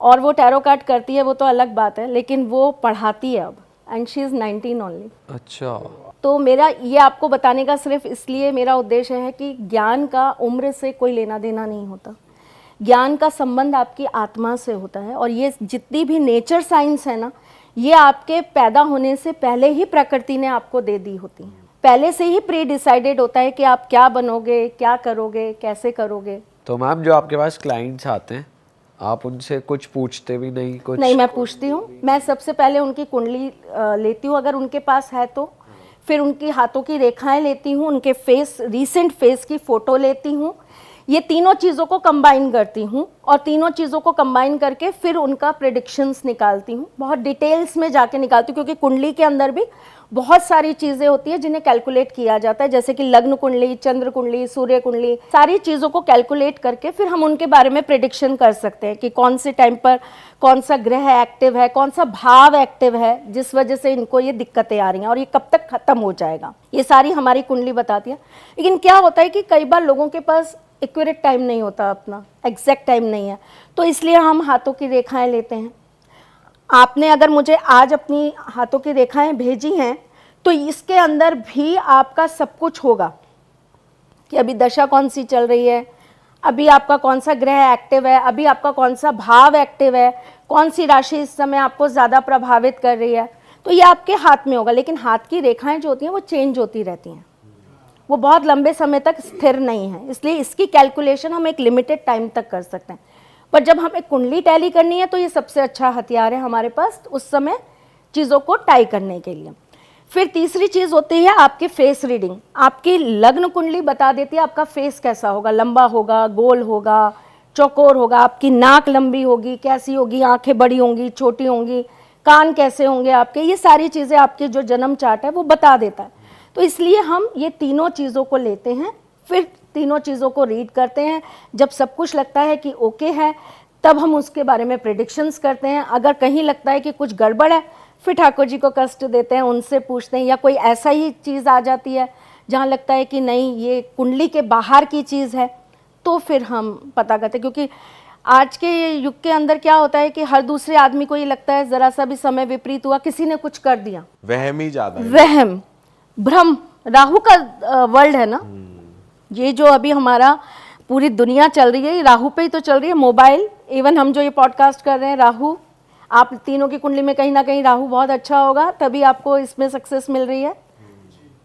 और वो टैरो कार्ड करती है, वो तो अलग बात है, लेकिन वो पढ़ाती है अब, एंड शी इज़ 19 ओनली। अच्छा। तो मेरा ये आपको बताने का सिर्फ इसलिए मेरा उद्देश्य है कि ज्ञान का उम्र से कोई लेना देना नहीं होता, ज्ञान का संबंध आपकी आत्मा से होता है। और ये जितनी भी नेचर साइंस है ना, ये आपके पैदा होने से पहले ही प्रकृति ने आपको दे दी होती है, पहले से ही प्री डिसाइडेड होता है कि आप क्या बनोगे, क्या करोगे, कैसे करोगे। तो मैम जो आपके पास क्लाइंट्स आते हैं, आप उनसे कुछ पूछते भी नहीं? कुछ नहीं, मैं पूछती हूँ। मैं सबसे पहले उनकी कुंडली लेती हूँ अगर उनके पास है तो, फिर उनकी हाथों की रेखाएं लेती हूँ, उनके फेस, रीसेंट फेस की फ़ोटो लेती हूँ, ये तीनों चीज़ों को कंबाइन करती हूँ और तीनों चीज़ों को कंबाइन करके फिर उनका प्रेडिक्शंस निकालती हूँ। बहुत डिटेल्स में जाके निकालती हूँ क्योंकि कुंडली के अंदर भी बहुत सारी चीज़ें होती है जिन्हें कैलकुलेट किया जाता है, जैसे कि लग्न कुंडली, चंद्र कुंडली, सूर्य कुंडली, सारी चीज़ों को कैलकुलेट करके फिर हम उनके बारे में प्रेडिक्शन कर सकते हैं कि कौन से टाइम पर कौन सा ग्रह एक्टिव है, कौन सा भाव एक्टिव है जिस वजह से इनको ये दिक्कतें आ रही हैं और ये कब तक ख़त्म हो जाएगा। ये सारी हमारी कुंडली बताती है। लेकिन क्या होता है कि कई बार लोगों के पास एक्यूरेट टाइम नहीं होता, अपना एग्जैक्ट टाइम नहीं है, तो इसलिए हम हाथों की रेखाएं लेते हैं। आपने अगर मुझे आज अपनी हाथों की रेखाएं भेजी हैं तो इसके अंदर भी आपका सब कुछ होगा कि अभी दशा कौन सी चल रही है, अभी आपका कौन सा ग्रह एक्टिव है, अभी आपका कौन सा भाव एक्टिव है, कौन सी राशि इस समय आपको ज़्यादा प्रभावित कर रही है, तो ये आपके हाथ में होगा। लेकिन हाथ की रेखाएं जो होती हैं वो चेंज होती रहती हैं, वो बहुत लंबे समय तक स्थिर नहीं है, इसलिए इसकी कैलकुलेशन हम एक लिमिटेड टाइम तक कर सकते हैं। पर जब हमें कुंडली टैली करनी है तो ये सबसे अच्छा हथियार है हमारे पास उस समय चीज़ों को टाई करने के लिए। फिर तीसरी चीज़ होती है आपकी फेस रीडिंग। आपकी लग्न कुंडली बता देती है आपका फेस कैसा होगा, लंबा होगा, गोल होगा, चौकोर होगा, आपकी नाक लंबी होगी, कैसी होगी, आंखें बड़ी होंगी, छोटी होंगी, कान कैसे होंगे आपके, ये सारी चीज़ें आपके जो जन्म चार्ट है वो बता देता है। तो इसलिए हम ये तीनों चीज़ों को लेते हैं, फिर तीनों चीज़ों को रीड करते हैं। जब सब कुछ लगता है कि ओके है तब हम उसके बारे में प्रेडिक्शंस करते हैं। अगर कहीं लगता है कि कुछ गड़बड़ है फिर ठाकुर जी को कष्ट देते हैं, उनसे पूछते हैं, या कोई ऐसा ही चीज़ आ जाती है जहाँ लगता है कि नहीं ये कुंडली के बाहर की चीज़ है तो फिर हम पता करते हैं। क्योंकि आज के युग के अंदर क्या होता है कि हर दूसरे आदमी को ये लगता है ज़रा सा भी समय विपरीत हुआ, किसी ने कुछ कर दिया, वहम ही ज़्यादा है। वहम, भ्रम, राहु का वर्ल्ड है ना ये, जो अभी हमारा पूरी दुनिया चल रही है राहु पे ही तो चल रही है। मोबाइल, इवन हम जो ये पॉडकास्ट कर रहे हैं, राहु, आप तीनों की कुंडली में कहीं ना कहीं राहु बहुत अच्छा होगा तभी आपको इसमें सक्सेस मिल रही है,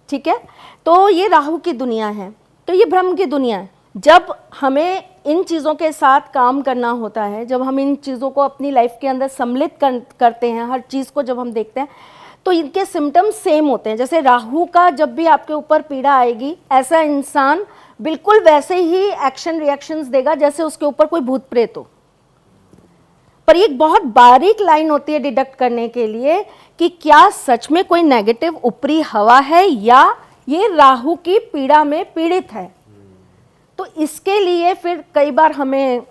ठीक है। तो ये राहु की दुनिया है, तो ये भ्रम की दुनिया है। जब हमें इन चीज़ों के साथ काम करना होता है, जब हम इन चीज़ों को अपनी लाइफ के अंदर सम्मिलित करते हैं, हर चीज़ को जब हम देखते हैं तो इनके सिम्टम्स सेम होते हैं। जैसे राहु का जब भी आपके ऊपर पीड़ा आएगी, ऐसा इंसान बिल्कुल वैसे ही एक्शन रिएक्शंस देगा जैसे उसके ऊपर कोई भूत प्रेत हो। पर एक बहुत बारीक लाइन होती है डिडक्ट करने के लिए कि क्या सच में कोई नेगेटिव ऊपरी हवा है या ये राहु की पीड़ा में पीड़ित है। तो इसके लिए फिर कई बार हमें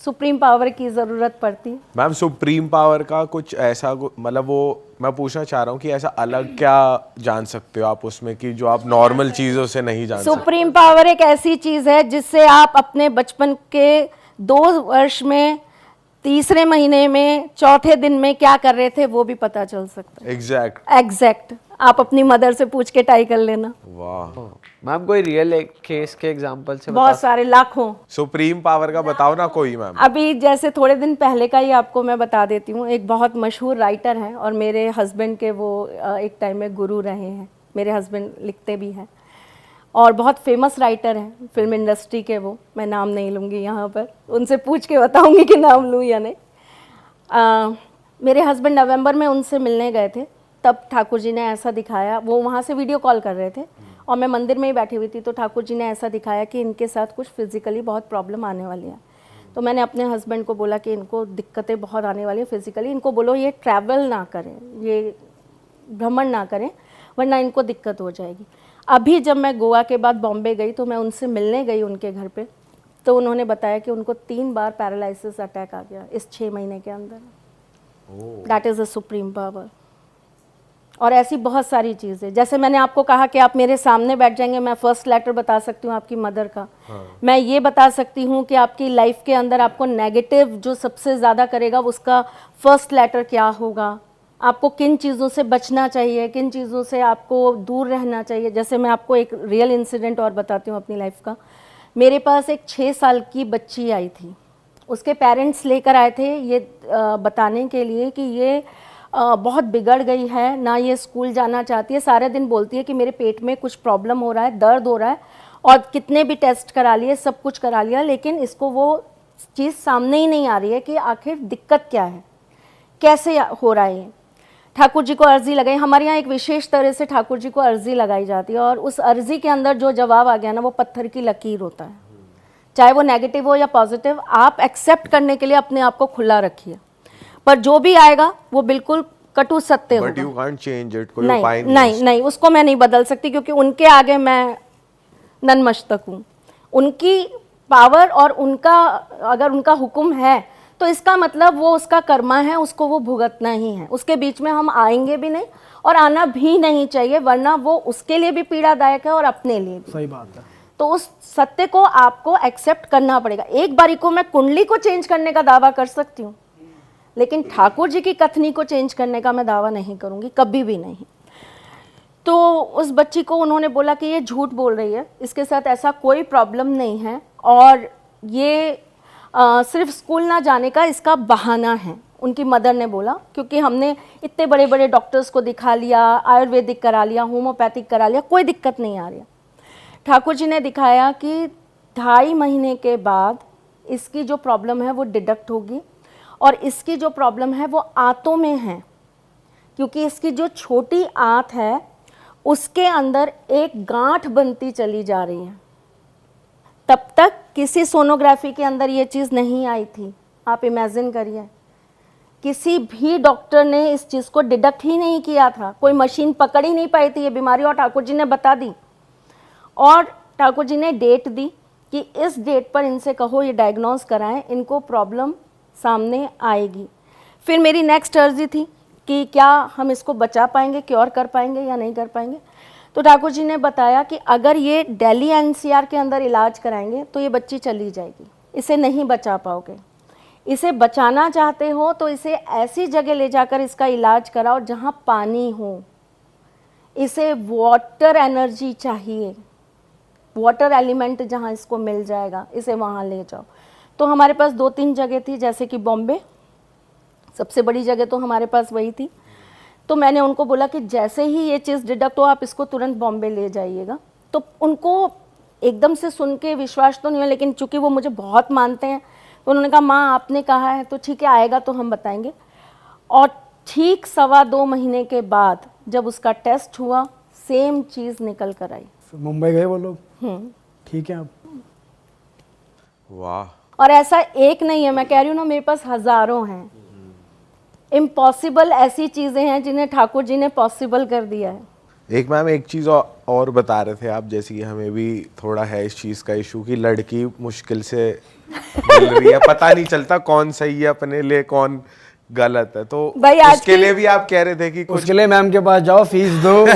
सुप्रीम पावर की ज़रूरत पड़ती है। मैम सुप्रीम पावर का कुछ ऐसा मतलब वो मैं पूछना चाह रहा हूँ कि ऐसा अलग क्या जान सकते हो आप उसमें कि जो आप नॉर्मल चीज़ों से नहीं जान सकते? सुप्रीम पावर एक ऐसी चीज़ है जिससे आप अपने बचपन के 2 वर्ष में, तीसरे महीने में, चौथे दिन में क्या कर रहे थे वो भी पता चल सकता है। एग्जैक्ट आप अपनी मदर से पूछ के टाई कर लेना। वाह मैम, कोई रियल केस के एग्जांपल से बहुत सारे, लाखों। सुप्रीम पावर का बताओ ना कोई मैम। अभी जैसे थोड़े दिन पहले का ही आपको मैं बता देती हूँ। एक बहुत मशहूर राइटर हैं और मेरे हस्बैंड के वो एक टाइम में गुरु रहे हैं, मेरे हस्बैंड लिखते भी हैं। और बहुत फेमस राइटर हैं फिल्म इंडस्ट्री के, वो मैं नाम नहीं लूँगी यहाँ पर, उनसे पूछ के बताऊँगी कि नाम लूँ या नहीं। मेरे हस्बैंड नवंबर में उनसे मिलने गए थे, तब ठाकुर जी ने ऐसा दिखाया, वो वहाँ से वीडियो कॉल कर रहे थे और मैं मंदिर में ही बैठी हुई थी, तो ठाकुर जी ने ऐसा दिखाया कि इनके साथ कुछ फिज़िकली बहुत प्रॉब्लम आने वाली है। तो मैंने अपने हस्बैंड को बोला कि इनको दिक्कतें बहुत आने वाली हैं फिज़िकली, इनको बोलो ये ट्रैवल ना करें, ये भ्रमण ना करें, वरना इनको दिक्कत हो जाएगी। अभी जब मैं गोवा के बाद बॉम्बे गई तो मैं उनसे मिलने गई उनके घर पे, तो उन्होंने बताया कि उनको 3 बार पैरालिसिस अटैक आ गया इस 6 महीने के अंदर। That is a supreme power. और ऐसी बहुत सारी चीज़ें, जैसे मैंने आपको कहा कि आप मेरे सामने बैठ जाएंगे, मैं फर्स्ट लेटर बता सकती हूँ आपकी मदर का। मैं ये बता सकती हूँ कि आपकी लाइफ के अंदर आपको नेगेटिव जो सबसे ज़्यादा करेगा उसका फर्स्ट लेटर क्या होगा, आपको किन चीज़ों से बचना चाहिए, किन चीज़ों से आपको दूर रहना चाहिए। जैसे मैं आपको एक रियल इंसिडेंट और बताती हूँ अपनी लाइफ का। मेरे पास एक 6 साल की बच्ची आई थी, उसके पेरेंट्स लेकर आए थे ये बताने के लिए कि ये बहुत बिगड़ गई है, ना ये स्कूल जाना चाहती है, सारे दिन बोलती है कि मेरे पेट में कुछ प्रॉब्लम हो रहा है, दर्द हो रहा है, और कितने भी टेस्ट करा लिए, सब कुछ करा लिया, लेकिन इसको वो चीज़ सामने ही नहीं आ रही है कि आखिर दिक्कत क्या है, कैसे हो रहा है ये। ठाकुर जी को अर्जी लगाई, हमारे यहाँ एक विशेष तरह से ठाकुर जी को अर्जी लगाई जाती है, और उस अर्जी के अंदर जो जवाब आ गया ना, वो पत्थर की लकीर होता है, चाहे वो नेगेटिव हो या पॉजिटिव, आप एक्सेप्ट करने के लिए अपने आप को खुला रखिए, पर जो भी आएगा वो बिल्कुल कटु सत्य होगा। But you can't change it, कोई नहीं उपाय नहीं नहीं, उसको मैं नहीं बदल सकती, क्योंकि उनके आगे मैं नतमस्तक हूँ। उनकी पावर और उनका अगर उनका हुक्म है तो इसका मतलब वो उसका कर्मा है, उसको वो भुगतना ही है, उसके बीच में हम आएंगे भी नहीं और आना भी नहीं चाहिए, वरना वो उसके लिए भी पीड़ादायक है और अपने लिए भी। सही बात है। तो उस सत्य को आपको एक्सेप्ट करना पड़ेगा। एक बारी को मैं कुंडली को चेंज करने का दावा कर सकती हूँ, लेकिन ठाकुर जी की कथनी को चेंज करने का मैं दावा नहीं करूँगी, कभी भी नहीं। तो उस बच्ची को उन्होंने बोला कि ये झूठ बोल रही है, इसके साथ ऐसा कोई प्रॉब्लम नहीं है, और ये सिर्फ स्कूल ना जाने का इसका बहाना है, उनकी मदर ने बोला, क्योंकि हमने इतने बड़े बड़े डॉक्टर्स को दिखा लिया, आयुर्वेदिक करा लिया, होम्योपैथिक करा लिया, कोई दिक्कत नहीं आ रही। ठाकुर जी ने दिखाया कि 2.5 महीने के बाद इसकी जो प्रॉब्लम है वो डिडक्ट होगी, और इसकी जो प्रॉब्लम है वो आंतों में है, क्योंकि इसकी जो छोटी आंत है उसके अंदर एक गांठ बनती चली जा रही है। तब तक किसी सोनोग्राफी के अंदर ये चीज़ नहीं आई थी। आप इमेजिन करिए, किसी भी डॉक्टर ने इस चीज़ को डिडक्ट ही नहीं किया था, कोई मशीन पकड़ ही नहीं पाई थी ये बीमारी, और ठाकुर जी ने बता दी, और ठाकुर जी ने डेट दी कि इस डेट पर इनसे कहो ये डायग्नोज कराएं, इनको प्रॉब्लम सामने आएगी। फिर मेरी नेक्स्ट अर्जी थी कि क्या हम इसको बचा पाएंगे, क्योर कर पाएंगे या नहीं कर पाएंगे। तो ठाकुर जी ने बताया कि अगर ये दिल्ली एनसीआर के अंदर इलाज कराएंगे तो ये बच्ची चली जाएगी, इसे नहीं बचा पाओगे। इसे बचाना चाहते हो तो इसे ऐसी जगह ले जाकर इसका इलाज कराओ जहाँ पानी हो, इसे वाटर एनर्जी चाहिए, वाटर एलिमेंट जहाँ इसको मिल जाएगा, इसे वहाँ ले जाओ। तो हमारे पास 2-3 जगह थी, जैसे कि बॉम्बे सबसे बड़ी जगह तो हमारे पास वही थी। तो मैंने उनको बोला कि जैसे ही ये चीज़ डिडक्ट हो आप इसको तुरंत बॉम्बे ले जाइएगा। तो उनको एकदम से सुन के विश्वास तो नहीं हुआ, लेकिन चूंकि वो मुझे बहुत मानते हैं तो उन्होंने कहा माँ आपने कहा है तो ठीक है, आएगा तो हम बताएंगे। और ठीक 2.25 महीने के बाद जब उसका टेस्ट हुआ, सेम चीज़ निकल कर आई। मुंबई गए वो लोग? ठीक है। आप वाह। और ऐसा एक नहीं है, मैं कह रही हूँ ना, मेरे पास हज़ारों हैं। इम्पॉसिबल ऐसी चीज़ें हैं जिन्हें ठाकुर जी ने पॉसिबल कर दिया है। एक मैम एक चीज़ और बता रहे थे आप, जैसे कि हमें भी थोड़ा है इस चीज़ का इशू कि लड़की मुश्किल से मिल रही है, पता नहीं चलता कौन सही है अपने लिए, कौन गलत है। तो उसके लिए भी आप कह रहे थे कि उसके लिए मैम के पास जाओ, फीस दो,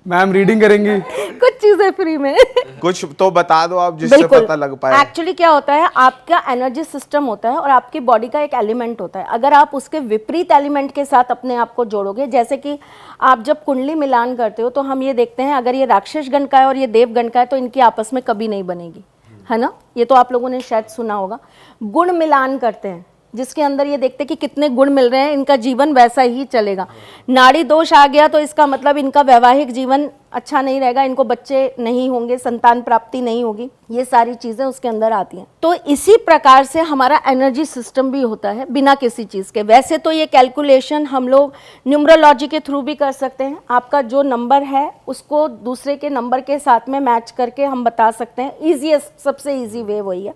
मैम रीडिंग करेंगी, कुछ चीज़ें फ्री में। कुछ तो बता दो आप जिससे पता लग पाए। एक्चुअली क्या होता है, आपका एनर्जी सिस्टम होता है और आपकी बॉडी का एक एलिमेंट होता है। अगर आप उसके विपरीत एलिमेंट के साथ अपने आप को जोड़ोगे, जैसे कि आप जब कुंडली मिलान करते हो तो हम ये देखते हैं अगर ये राक्षस गण का है और ये देव गण का है तो इनकी आपस में कभी नहीं बनेगी, है ना। ये तो आप लोगों ने शायद सुना होगा। गुण मिलान करते हैं, जिसके अंदर ये देखते हैं कि कितने गुण मिल रहे हैं, इनका जीवन वैसा ही चलेगा। नाड़ी दोष आ गया तो इसका मतलब इनका वैवाहिक जीवन अच्छा नहीं रहेगा, इनको बच्चे नहीं होंगे, संतान प्राप्ति नहीं होगी, ये सारी चीज़ें उसके अंदर आती हैं। तो इसी प्रकार से हमारा एनर्जी सिस्टम भी होता है बिना किसी चीज़ के। वैसे तो ये कैलकुलेशन हम लोग न्यूमरोलॉजी के थ्रू भी कर सकते हैं, आपका जो नंबर है उसको दूसरे के नंबर के साथ में मैच करके हम बता सकते हैं। ईजीएस्ट, सबसे ईजी वे वही है।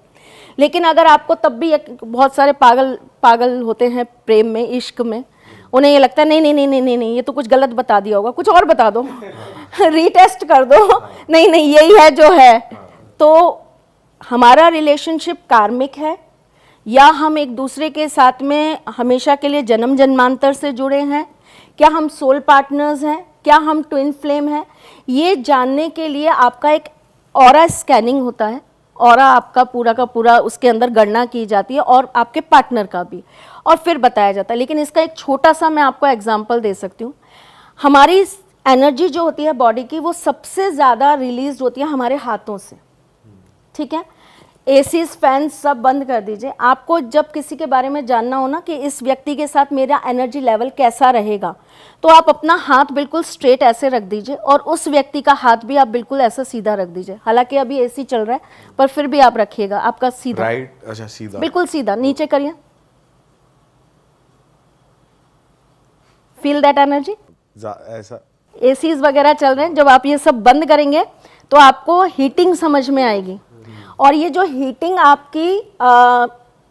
लेकिन अगर आपको तब भी बहुत सारे पागल होते हैं प्रेम में, इश्क में, उन्हें ये लगता है नहीं नहीं नहीं नहीं नहीं नहीं, ये तो कुछ गलत बता दिया होगा, कुछ और बता दो रीटेस्ट कर दो, नहीं नहीं यही है जो है। तो हमारा रिलेशनशिप कार्मिक है या हम एक दूसरे के साथ में हमेशा के लिए जन्म जन्मांतर से जुड़े हैं, क्या हम सोल पार्टनर्स हैं, क्या हम ट्विन फ्लेम हैं, ये जानने के लिए आपका एक ऑरा स्कैनिंग होता है। ऑरा आपका पूरा का पूरा उसके अंदर गणना की जाती है और आपके पार्टनर का भी, और फिर बताया जाता है। लेकिन इसका एक छोटा सा मैं आपको एग्जांपल दे सकती हूँ। हमारी एनर्जी जो होती है बॉडी की, वो सबसे ज़्यादा रिलीज होती है हमारे हाथों से, ठीक है। एसीज, फैंस सब बंद कर दीजिए। आपको जब किसी के बारे में जानना हो ना कि इस व्यक्ति के साथ मेरा एनर्जी लेवल कैसा रहेगा, तो आप अपना हाथ बिल्कुल स्ट्रेट ऐसे रख दीजिए और उस व्यक्ति का हाथ भी आप बिल्कुल ऐसा सीधा रख दीजिए। हालांकि अभी एसी चल रहा है पर फिर भी आप रखिएगा आपका सीधा, राइट, अच्छा सीधा, बिल्कुल सीधा। नीचे करिए, फील दैट एनर्जी। ऐसा एसीज वगैरह चल रहे हैं, जब आप ये सब बंद करेंगे तो आपको हीटिंग समझ में आएगी। और ये जो हीटिंग आपकी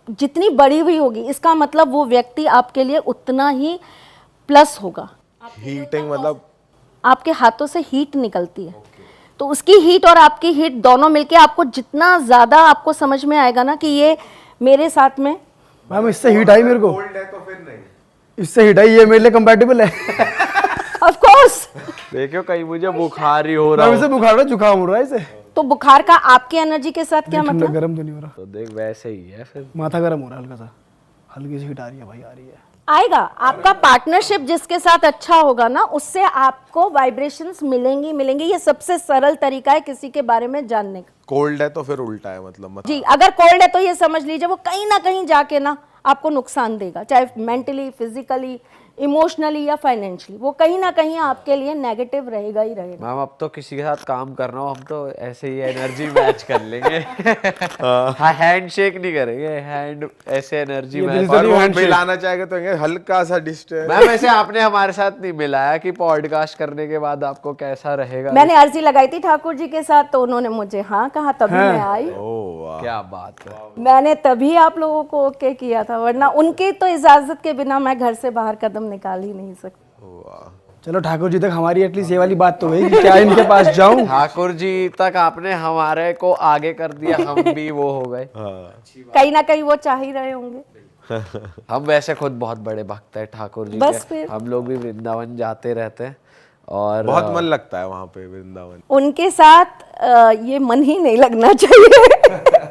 जितनी बड़ी हुई होगी, इसका मतलब वो व्यक्ति आपके लिए उतना ही प्लस होगा। हीटिंग मतलब आपके हाथों से हीट निकलती है, तो उसकी हीट और आपकी हीट दोनों मिलके आपको जितना ज़्यादा आपको समझ में आएगा ना कि ये मेरे साथ में। मैम इससे हीट आई मेरे को, कोल्ड है तो फिर नहीं, इससे हीट आई, ये मेरे लिए कंपैटिबल है। Of course. देखियो कहीं मुझे बुखार ही हो रहा मैम हो। इसे बुखार हो रहा है, जुकाम हो रहा है इसे। तो बुखार का आपकी एनर्जी के साथ क्या ठंडा मतलब? गर्म तो नहीं हो रहा, तो देख वैसे ही है फिर। माथा गर्म हो रहा है हल्का सा, हल्की सी हीट आ रही है भाई, आ रही है। आएगा। आपका पार्टनरशिप जिसके साथ अच्छा होगा ना, उससे आपको वाइब्रेशंस मिलेंगी मिलेंगी। ये सबसे सरल तरीका है किसी के बारे में जानने का। कोल्ड है तो फिर उल्टा है मतलब जी, अगर कोल्ड है तो ये समझ लीजिए वो कहीं ना कहीं जाके ना आपको नुकसान देगा, चाहे मेंटली, फिजिकली, इमोशनली या फाइनेंशियली, वो कहीं ना कहीं आपके लिए नेगेटिव रहेगा ही रहेगा। मैम अब तो किसी के साथ काम करना हो हम तो ऐसे ही एनर्जी मैच कर लेंगे। हाँ, हैंड शेक नहीं करेंगे, हैंड ऐसे एनर्जी ये मैच। दिल और वो handshake। मिलाना चाहेगा तो ये हल्का सा डिस्टेंस। मैम वैसे आपने हमारे साथ नहीं मिलाया कि पॉडकास्ट करने के बाद आपको कैसा रहेगा। मैंने अर्जी लगाई थी ठाकुर जी के साथ, तो उन्होंने मुझे हाँ कहा, तभी मैं आई। ओह वाह, क्या बात है। मैंने तभी आप लोगों को ओके किया था, वरना उनके तो इजाजत के बिना मैं घर से बाहर कदम निकाल ही नहीं सकती। चलो ठाकुर जी तक हमारी एटलीस्ट ये वाली बात तो हुई कि क्या इनके पास जाऊं। ठाकुर जी तक आपने हमारे को आगे कर दिया, हम भी वो हो गए। कहीं ना कहीं वो चाह ही रहे होंगे। हम वैसे खुद बहुत बड़े भक्त हैं ठाकुर जी बस के। फिर। हम लोग भी वृंदावन जाते रहते हैं और बहुत मन लगता है वहाँ पे वृंदावन। उनके साथ ये मन ही नहीं लगना चाहिए।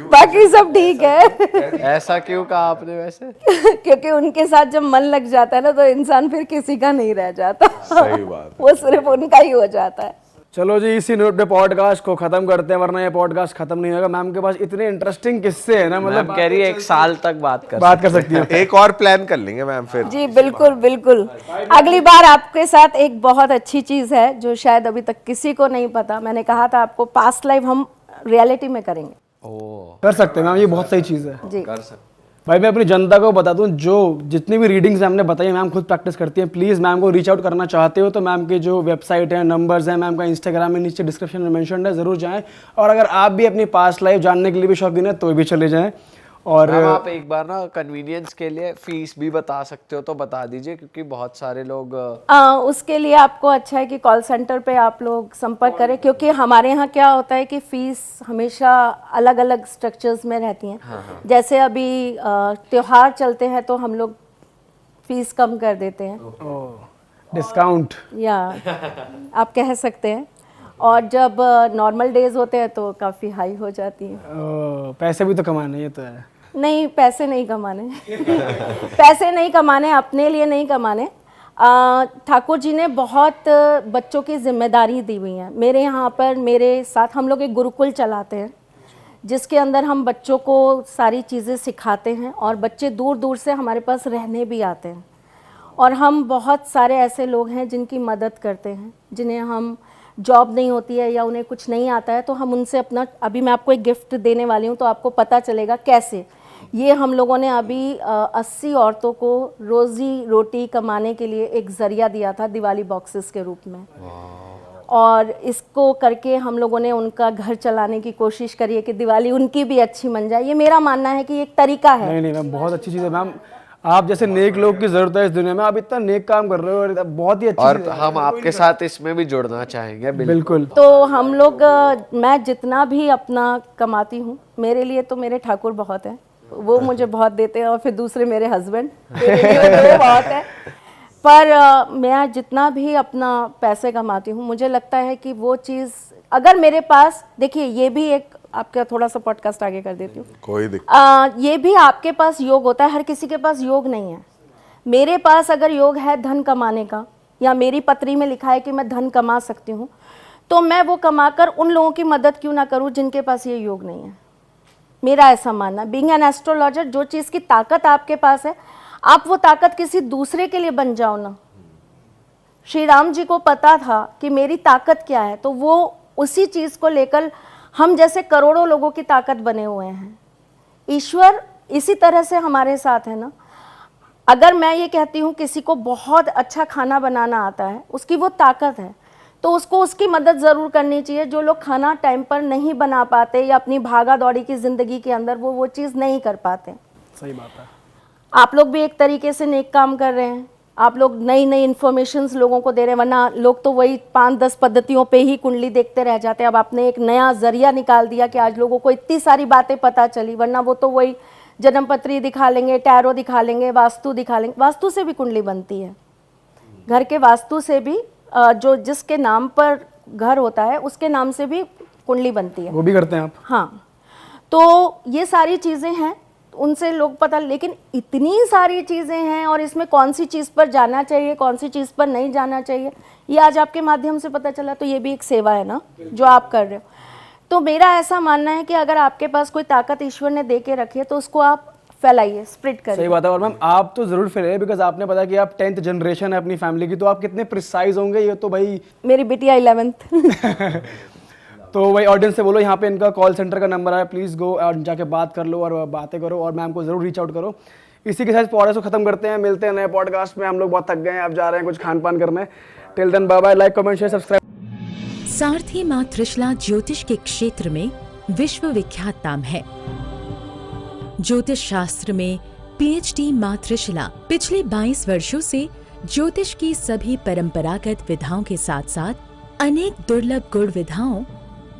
बाकी सब ठीक है। ऐसा क्यों कहा आपने वैसे? क्योंकि उनके साथ जब मन लग जाता है ना, तो इंसान फिर किसी का नहीं रह जाता। सही बात है। वो सिर्फ उनका ही हो जाता है। चलो जी, इसी नोट पे पॉडकास्ट को खत्म करते हैं, वरना ये पॉडकास्ट खत्म नहीं होगा। मैम के पास इतने इंटरेस्टिंग किस्से हैं ना, मतलब मतलब कह रही है 1 साल तक बात कर सकती हूँ। एक और प्लान कर लेंगे मैम फिर। जी बिल्कुल बिल्कुल। अगली बार आपके साथ एक बहुत अच्छी चीज़ है जो शायद अभी तक किसी को नहीं पता। मैंने कहा था आपको, पास्ट लाइफ हम रियलिटी में करेंगे। कर सकते हैं मैम, ये बहुत सही चीज़ है। जी कर सकते। भाई मैं अपनी जनता को बता दूं, जो जितनी भी रीडिंग्स मैम ने बताई, मैम खुद प्रैक्टिस करती हैं। प्लीज़ मैम को रीच आउट करना चाहते हो तो मैम की जो वेबसाइट है, नंबर्स हैं, मैम का इंस्टाग्राम में नीचे डिस्क्रिप्शन में मेंशन है, ज़रूर जाएं। और अगर आप भी अपनी पास्ट लाइफ जानने के लिए भी शौकीन है तो भी चले जाएं। और मैम आप एक बार ना कन्वीनियंस के लिए फीस भी बता सकते हो तो बता दीजिए, क्योंकि बहुत सारे लोग उसके लिए आपको अच्छा है कि कॉल सेंटर पे आप लोग संपर्क करें, क्योंकि हमारे यहाँ क्या होता है कि फ़ीस हमेशा अलग अलग स्ट्रक्चर्स में रहती हैं। जैसे अभी त्योहार चलते हैं तो हम लोग फ़ीस कम कर देते हैं, डिस्काउंट। या आप कह सकते हैं। और जब नॉर्मल डेज होते हैं तो काफ़ी हाई हो जाती है। पैसे भी तो कमाने, ये तो है। नहीं, पैसे नहीं कमाने। पैसे नहीं कमाने, अपने लिए नहीं कमाने। ठाकुर जी ने बहुत बच्चों की जिम्मेदारी दी हुई है। मेरे यहाँ पर मेरे साथ हम लोग एक गुरुकुल चलाते हैं, जिसके अंदर हम बच्चों को सारी चीज़ें सिखाते हैं और बच्चे दूर दूर से हमारे पास रहने भी आते हैं। और हम बहुत सारे ऐसे लोग हैं जिनकी मदद करते हैं, जिन्हें हम जॉब नहीं होती है या उन्हें कुछ नहीं आता है, तो हम उनसे अपना, अभी मैं आपको एक गिफ्ट देने वाली हूँ तो आपको पता चलेगा कैसे। ये हम लोगों ने अभी 80 औरतों को रोज़ी रोटी कमाने के लिए एक ज़रिया दिया था दिवाली बॉक्सेस के रूप में, और इसको करके हम लोगों ने उनका घर चलाने की कोशिश करी है कि दिवाली उनकी भी अच्छी मन जाए। ये मेरा मानना है कि एक तरीका है। नहीं नहीं मैम, बहुत अच्छी चीज़ है मैम। आप जैसे नेक लोग की जरूरत है इस दुनिया में, आप इतना नेक काम कर रहे हो और बहुत ही अच्छी और चीज़ है। हम आपके साथ इसमें भी जुड़ना चाहेंगे। बिल्कुल। तो हम लोग, मैं जितना भी अपना कमाती हूँ, मेरे लिए तो मेरे ठाकुर बहुत है, वो मुझे बहुत देते हैं, और फिर दूसरे मेरे हस्बैंड, वो बहुत है। पर मैं जितना भी अपना पैसे कमाती हूँ, मुझे लगता है कि वो चीज़ अगर मेरे पास, देखिए ये भी एक, आपका थोड़ा सा पॉडकास्ट आगे कर देती हूँ, कोई दिक्कत। ये भी आपके पास योग होता है, हर किसी के पास योग नहीं है। मेरे पास अगर योग है धन कमाने का, या मेरी पत्री में लिखा है कि मैं धन कमा सकती हूँ, तो मैं वो कमाकर उन लोगों की मदद क्यों ना करूँ जिनके पास ये योग नहीं है। मेरा ऐसा मानना, बीइंग एन एस्ट्रोलॉजर, जो चीज़ की ताकत आपके पास है, आप वो ताकत किसी दूसरे के लिए बन जाओ ना। श्री राम जी को पता था कि मेरी ताकत क्या है, तो वो उसी चीज़ को लेकर हम जैसे करोड़ों लोगों की ताकत बने हुए हैं। ईश्वर इसी तरह से हमारे साथ है ना। अगर मैं ये कहती हूँ किसी को बहुत अच्छा खाना बनाना आता है, उसकी वो ताकत है, तो उसको उसकी मदद ज़रूर करनी चाहिए। जो लोग खाना टाइम पर नहीं बना पाते या अपनी भागा दौड़ी की ज़िंदगी के अंदर वो चीज़ नहीं कर पाते। सही बात है। आप लोग भी एक तरीके से नेक काम कर रहे हैं, आप लोग नई नई इन्फॉर्मेशंस लोगों को दे रहे हैं, वरना लोग तो वही 5-10 पद्धतियों पे ही कुंडली देखते रह जाते हैं। अब आपने एक नया ज़रिया निकाल दिया कि आज लोगों को इतनी सारी बातें पता चली, वरना वो तो वही जन्मपत्री दिखा लेंगे, टैरो दिखा लेंगे, वास्तु दिखा लेंगे। वास्तु से भी कुंडली बनती है, घर के वास्तु से भी, जो जिसके नाम पर घर होता है उसके नाम से भी कुंडली बनती है, वो भी करते हैं आप? हाँ। तो ये सारी चीज़ें हैं, उनसे लोग पता, लेकिन इतनी सारी चीज़ें हैं और इसमें कौन सी चीज़ पर जाना चाहिए, कौन सी चीज़ पर नहीं जाना चाहिए, ये आज आपके माध्यम से पता चला। तो ये भी एक सेवा है ना जो आप कर रहे हो। तो मेरा ऐसा मानना है कि अगर आपके पास कोई ताकत ईश्वर ने दे के रखी है तो उसको आप फैलाइए, स्प्रेड करिए। सही बात है। और मैम आप तो जरूर फैलाइए, बिकॉज आपने पता कि आप 10th जनरेशन है अपनी फैमिली की, तो आप कितने प्रिसाइज होंगे ये तो भाई। मेरी बिटिया 11th। तो भाई ऑडियंस से बोलो, यहाँ पे इनका कॉल सेंटर का नंबर है, प्लीज़ गो और जाके बात कर लो और बातें करो और मैम को जरूर रीच आउट करो। इसी के साथ पॉडकास्ट को खत्म करते हैं, मिलते हैं नए पॉडकास्ट में। हम लोग बहुत थक गए हैं, अब जा रहे हैं कुछ खान पान करने। Till then bye bye, like comment share subscribe. Sarathi मां त्रिशला ज्योतिष के क्षेत्र में विश्व विख्यात नाम है। ज्योतिष शास्त्र में PhD मां त्रिशला पिछले 22 वर्षों से ज्योतिष की सभी परंपरागत विधाओं के साथ साथ अनेक दुर्लभ गुण विधाओं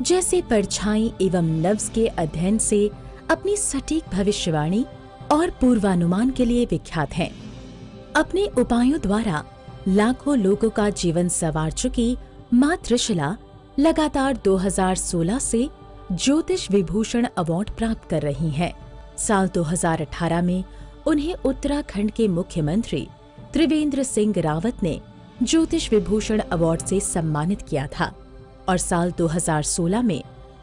जैसे परछाई एवं नव्स के अध्ययन से अपनी सटीक भविष्यवाणी और पूर्वानुमान के लिए विख्यात हैं। अपने उपायों द्वारा लाखों लोगों का जीवन संवार चुकी मां त्रिशला लगातार 2016 से ज्योतिष विभूषण अवार्ड प्राप्त कर रही हैं। साल 2018 में उन्हें उत्तराखंड के मुख्यमंत्री त्रिवेंद्र सिंह रावत ने ज्योतिष विभूषण अवार्ड से सम्मानित किया था और साल 2016 में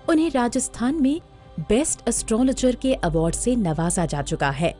उन्हें राजस्थान में बेस्ट एस्ट्रोलॉजर के अवार्ड से नवाजा जा चुका है।